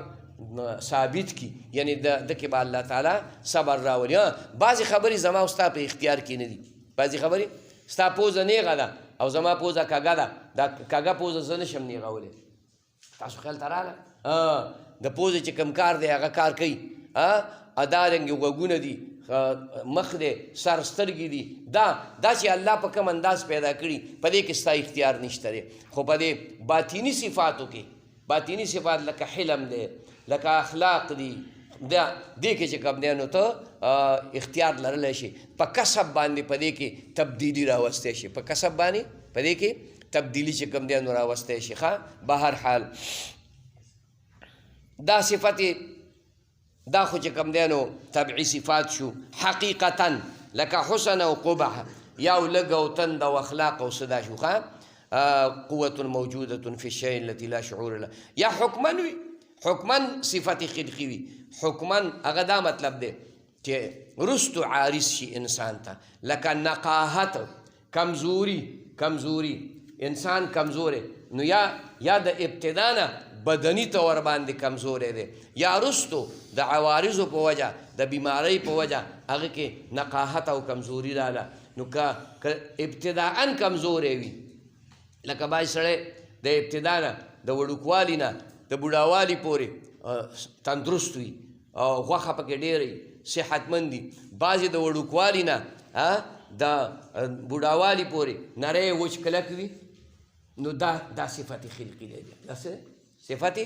ثابت کی یعنی د کې به الله تعالی صبر راولي. بعضې خبرې زما او ستا په اختیار کې نه دي. بعضې خبرې ستا پوزه نیغه ده او زما پوزه کږه ده دا کږه پوزه زه نشم نیغولی. تاسو خیال ته راغله د پوزې چې کوم کار دی هغه کار کوي ادارنګې غوږونه دي مخ دی سر سترګې دي دا چې الله په کوم انداز پیدا کړي په دې کې ستا اختیار نشته دی. خو په دې باطینی صفاتو کې باطینی صفات لکه حلم دی لکه اخلاق دي دې کې چې کوم دی نو ته اختیار لرلی شي. په کسب باندې په دې کې تبدیلي راوستی شي په کسب باندې په دې کې تبدیلی چې کوم دی نو راوستی شي. ښه بهر حال دا صفت دا خو چې کوم دی نو طبعي صفات شو. حقیقتا لکه حسن او قبح یا لږ او تند او اخلاق او صدا شو. قوة موجودة في الشيء التي لا شعور له. یا حکما وي حکما صفت خلقي وي. حکما هغه دا مطلب دی چې رستو عارض شي انسان ته لکه نقاحت کمزوري انسان کمزوری نو یا د ابتدا نه بدني طور باندې کمزوری دی یا رستو د عوارضو په وجه د بیمارۍ په وجه هغه کې نقاحت او کمزوري راله. نو که ابتداءً کمزوری وي لکه باید سړی د ابتدا نه د وړوکوالي نه د بوډاوالي پورې تندرست وي او غوښه پکې ډېره صحتمند دي. بعضې د وړوکوالي نه د بوډاوالي پورې نری وچ کلک وي نو دا صفت خلقي دی. دا صفت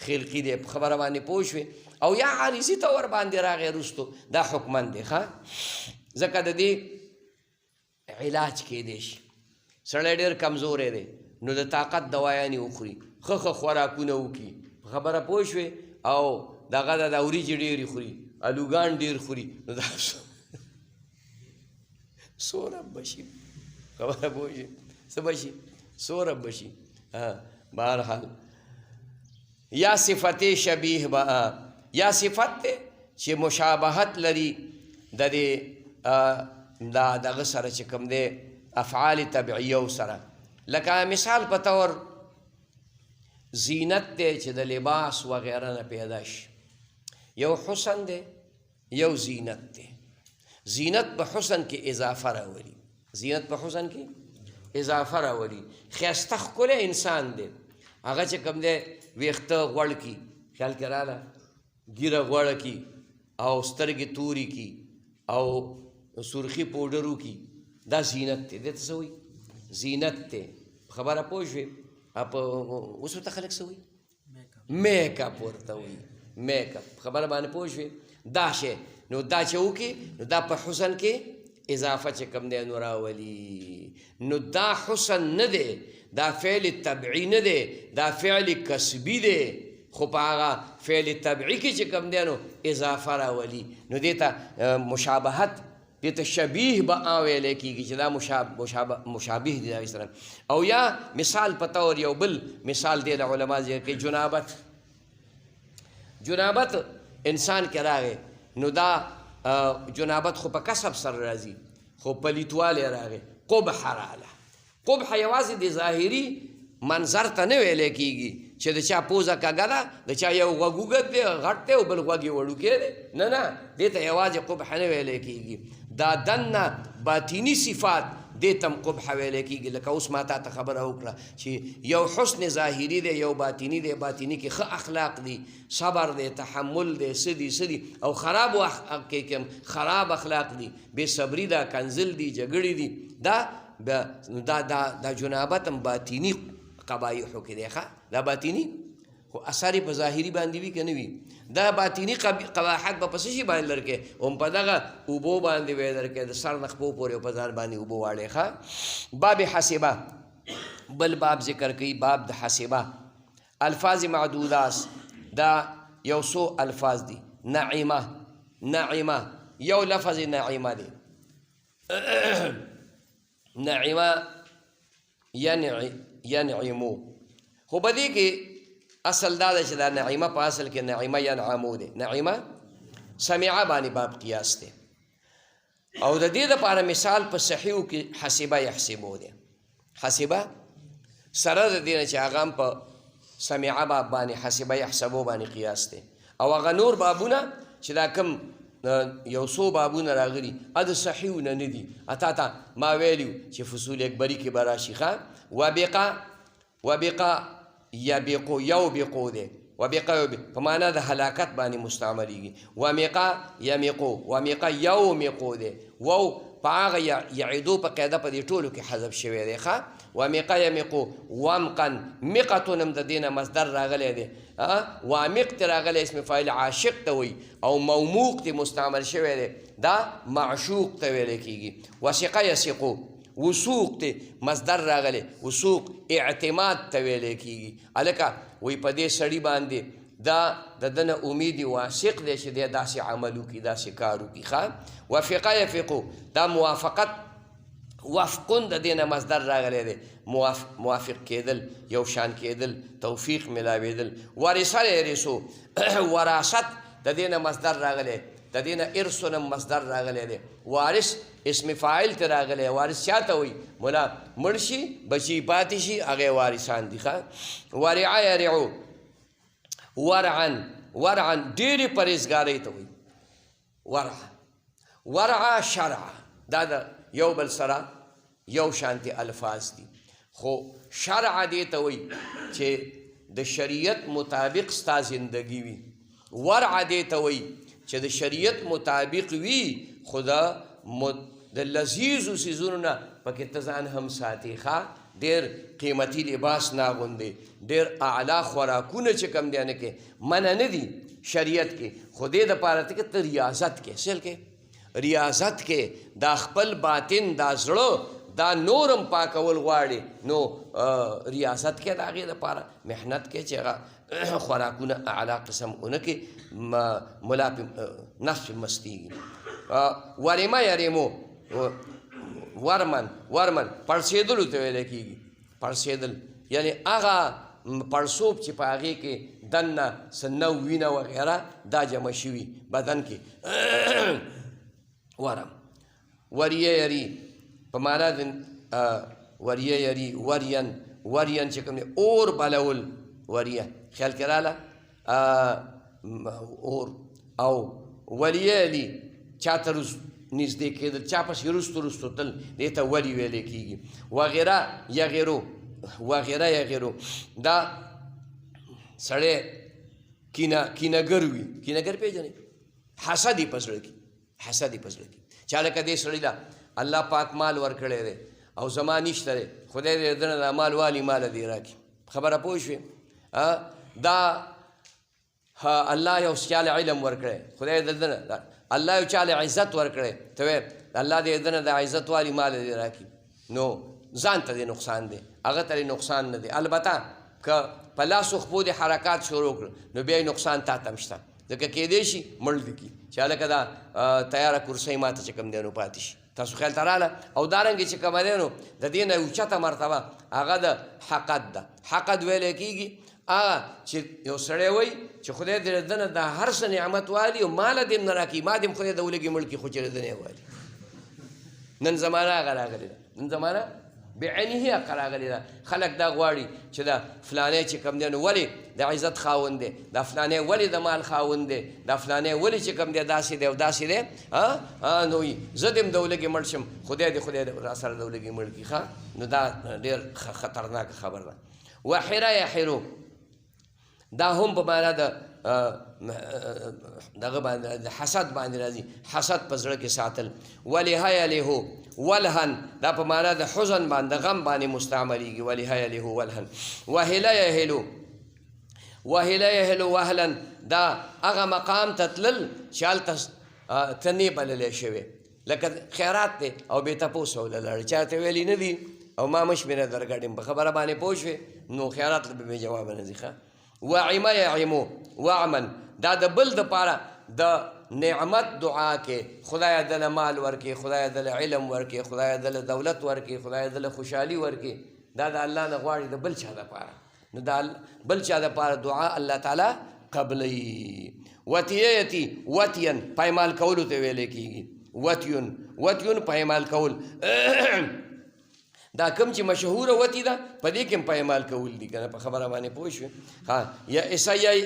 خلقي دی. په خبره باندې پوه شوې. او یا عارضي طور باندې راغی رستو دا حکمن دی. ځکه د دې علاج کیدی شي. سړی ډېر کمزوری دی نو د طاقت دوايانې وخوري ښه خوراکونه وکړي. په خبره پوه شوې. او دغه د وریجې ډېرې خوري الوګان ډېر خوري نو دا سورب بشي. خبره پوه شي څه بشي سورب بشي. بهرحال یا صفت شبیه یا صفت دی چې مشابهت لري د دې دغه سره چې کوم دی افعال طبعیو سره. لکه مثال په طور زینت دی چې د لباس وغیره نه پیدا شي. یو حسن دی یو زینت دی. زینت په حسن کې اضافه راولي. زینت په حسن کې اضافه راولي. ښایسته ښکلی انسان دی هغه چې کوم دی ویښته غوړ کي خیال کې راله ګیره غوړه کي او سترګې تورې کي او سرخي پوډر وکړي دا زینت دی. دې ته څه وایي زینت دی. خبره پوه شوې. اوس ورته خلک څه وایي میک اپ ورته وایي میک اپ خبره باندې پوه شوې دا شی نو دا چې وکړي نو دا په حسن کې اضافه چې کوم دی نو راولي نو دا حسن نه دی دا فعل طبعي نه دی دا فعل کسبي دی خو په هغه فعل طبعي کې چې کوم دی نو اضافه راولي نو دې ته مشابهت دې ته شبیه به ویلی کېږي چې دا مشابه دي د هغې سره او یا مثال په طور یو بل مثال دی د علما ذکر کوي جنابت انسان کې راغی نو دا جنابت خو په کسب سره راځي خو پلیتوالی راغی قبح راله قبح یوازې د ظاهري منظر ته نه ویلی کېږي چې د چا پوزه کږه ده د چا یو غوږ اوږد دی غټ دی او بل غوږ یې وړوکی دی نه دې ته یوازې قبح نه ویلی کېږي دا دننه باطینی صفات دې ته هم قبح ویلی کېږي لکه اوس ما تا ته خبره وکړه چې یو حسن ظاهري دی یو باطیني دی باطیني کې ښه اخلاق دي صبر دی تحمل دی څه دي او خراب کې هم خراب اخلاق دي بې صبري ده کنزل دي جګړې دي دا جنابت هم باطینی قبایحو کې دی ښه دا باطینی خو اثر یې په ظاهري باندې وي که نه وي دا باطینی قباحت به په څه شي باندې لرکې هم په دغه اوبو باندې وی درکې د سر نه خپو پورې په ځان باندې اوبو واړې ښه باب حسبه بل باب ذکر کوي باب د حسبه الفاظ معدودات دا یو څو الفاظ دي نعمه یو لفظ نعمه دی نعمه ینعمو خو په دې کې اصل دا ده چې دا نعیمه په اصل کې نعیمه ینعمو دی نعیمه سمعه باندې باب قیاس دی او د دې دپاره مثال په صحیحو کې حسبه یحسبو دی حسبه سره د دې نه چې هغه هم په سمعه باب باندې حسبه یحسبو باندې قیاس دی او هغه نور بابونه چې دا کوم یو څو بابونه راغلي د صحیحونه نه دي اتا ته ما ویلیو چې فصول اکبري کې به راشي ښه وبقا یبقو یوبقو دی وبقا په معنا د هلاکت باندې مستعملیږي ومقا یومقو دی وو په هغه یعیدو په قاعده په دې ټولو کې حذف شوی دی ښه ومقا یمقو ومقن مقتون هم د دې نه مصدر راغلی دی وامق ته راغلی اسم فاعل عاشق ته وایي او موموق ته مستعمل شوی دی دا معشوق ته ویلی کېږي وثقه یثقو وثوق ته مصدر راغلی وثوق اعتماد ته ویلی کېږي هلکه وایي په دې سړي باندې دا د ده نه امید واثق دی چې دی داسې عمل وکړي داسې کار وکړي ښه وفقه یفقو دا موافقت وفقون د دې نه مصدر راغلی دی موافق کېدل یو شان کېدل توفیق ملاوېدل ورثه یرثو وراثت د دې نه مصدر راغلی د دې نه ارثو نه مصدر راغلی دی وارث اسم فاعل ته راغلی وارث چا ته وایي ملا مړ شي بچي پاتې شي هغې وارثان دي ښه ورعه یرعو ورعن ډېرې پرهیزګارۍ ته وایي ورعه شرعه دا د یو بل سره یو شانتي الفاظ دي خو شرع دې ته وایي چې د شریعت مطابق ستا زندگی وي ورع دې ته وایي چې د شریعت مطابق وي خو د لذیذو څیزونو نه پکې ته ځان هم ساتې ښه ډېر قیمتي لباس نه اغوندې ډېر اعلی خوراکونه چې کوم دی نه کې منع نه دي شریعت کې خو دې دپاره ته کې ته ریاضت کې اصل کې ریاضت کې دا خپل باطن دا زړه دا نورم پاکول غواړي نو ریاضت کې د هغې دپاره محنت کې چې هغه خوراکونه اعلی قسم ونه کې ملا پې نفس پې مستېږي ورمه یرمو ورمن پړسېدلو ته ویلی کېږي پړسېدل یعنی هغه پړسوب چې په هغې کې دننه څه نو وینه وغیره دا جمع شوي بدن کې ورم وریه یری په معنا د وریه یری ورین چې کوم دی اور بلول وریه خیال کې راله اور او ولیه یلی چا ته نږدې کېدل چا پسې رستو تل دې ته ولي ویلی کېږي وغیره یغیرو دا سړی کینهګر وي کینهګر پېژنئ حسد یې په زړه کې چا لکه دې سړي له الله پاک مال ورکړی دی او زما نشته دی خدای دې د ده نه دا مال والي ماله دې راکړي خبره پوه شوې دا الله یو چاله علم ورکړی خدای د ده الله یو چاله عزت ورکړی ته وایې الله دې د نه د عزت والي مال دې راکړي نو ځان ته دې نقصان دی هغه ته نقصان نه دی البته که په لاسو خپو دې حرکات شروع کړه نو بیا نقصان تا ته هم شته ځکه کیدای شي مړ دې کړي چې هلکه دا تیاره کرسۍ ما ته چې کوم دی نو پاتې شي تاسو خیال ته راغله او دارنګې چې کومه دی نو د دې نه اوچته مرتبه هغه د حقد ده حقد ویلی کېږي هغه چې یو سړی وایي چې خدای دې د نه د هر څه نعمت والي او ماله دې هم نه راکړي ما دې هم خدای د ولږې مړ کړي خو چې د نه والي نن زمانه هغه راغلې ده نن زمانه بعینه حق راغلی ده خلک دا غواړي چې دا فلانی چې کوم دی نو ولې د عزت خاوند دی دا فلانی ولې د مال خاوند دی دا فلانی ولې چې کوم دی داسې دی او داسې دی نو زه دې هم د ولږې مړ شم خدای دې را سره د ولږې مړ کړي ښه نو دا ډېر خطرناکه خبر ده وحره یحرو دا هم په معنا د دغه باندې د حسد باندې راځي حسد په زړه کې ساتل ولها یلیهو ولهن دا په معنا د حزن باندې غم باندې مستعملیږي ولها یلیهو ولهن وهله یهلو وهلن دا هغه مقام ته تلل چې هلته ته نه بللی شوې لکه خیرات دی او بې تپوسه وللاړې چا ته ویلي نه دي او ما مشمېره درګډم په خبره باندې پوه شوې نو خیرات له به مې جواب نه ځي ښه وعمه یعمو وعمن دا د بل دپاره د نعمت دعا کې خدای دله مال ورکې خدای دله علم ورکې خدای دله دولت ورکې خدای دله خوشحالي ورکې دا د الله نه غواړي د بل چا دپاره نو دا بل چا دپاره دعا الله تعالی قبلوي وتیتی وتین پایمال کولو ته ویلی کېږي وتیون پایمال کول دا کوم چې مشهوره وتی ده په دې کې هم پایمال کول دي که نه په خبره باندې پوه شوې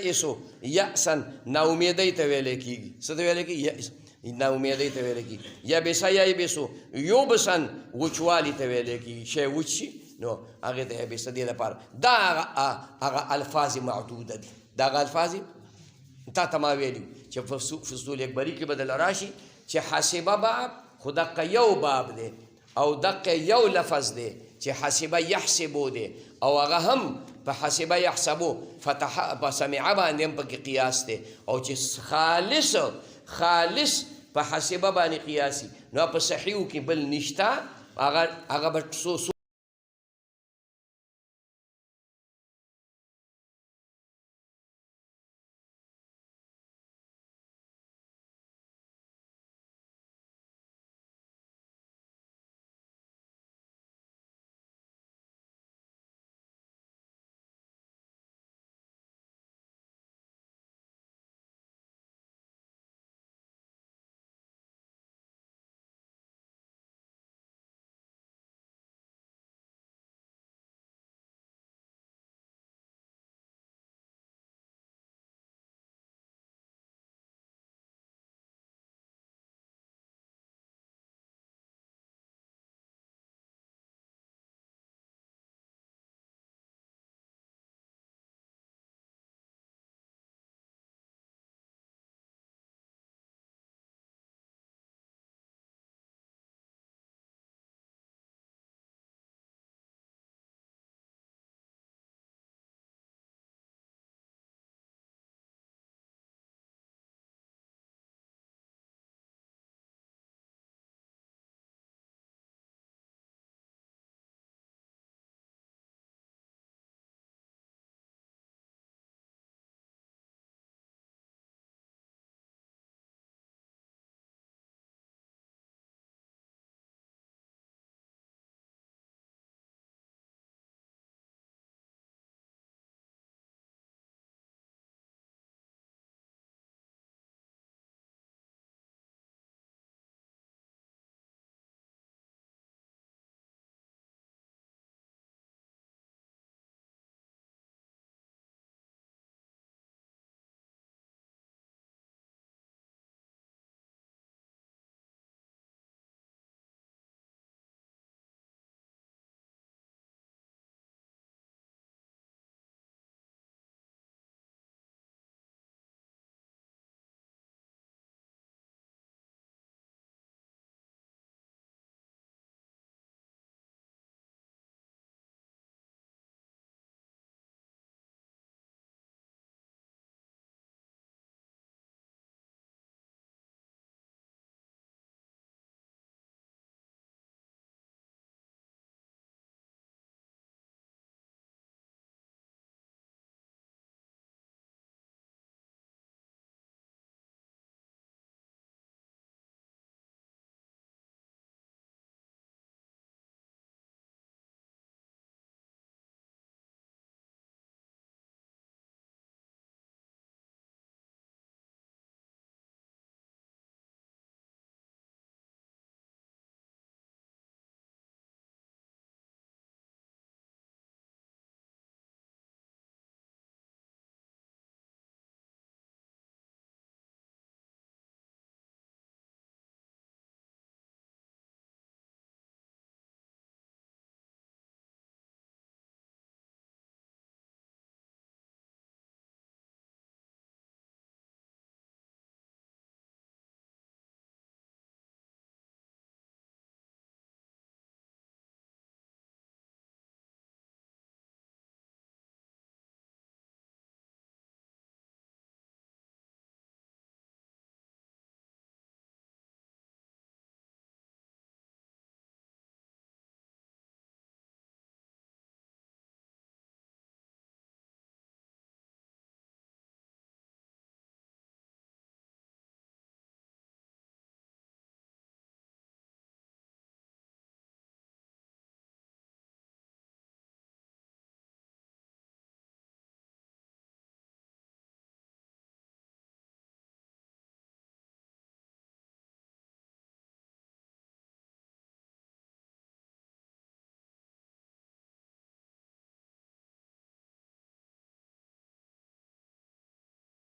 یئسو یأسن ناامیدۍ ته ویلی کېږي څه ته ویلی کېږي ناامیدۍ ته ویلی کېږي یبسو یوبسن وچوالي ته ویلی کېږي شی وچ شي نو هغې ته یبسه دې لپاره دا هغه الفاظ معدوده دي دا هغه الفاظ تا ته ما ویلي چې فصول اکبري کې به دله راشي چې حاسبه باب خو دقه یو باب دی او دقه یو لفظ دی چې حسبه یحسبو دی او هغه هم په حسبه یحسبو فتح په سمعه باندې هم پکې قیاس دی او چې خالص په حسبه باندې قیاسي نو په صحیحو کې بل نشته هغه به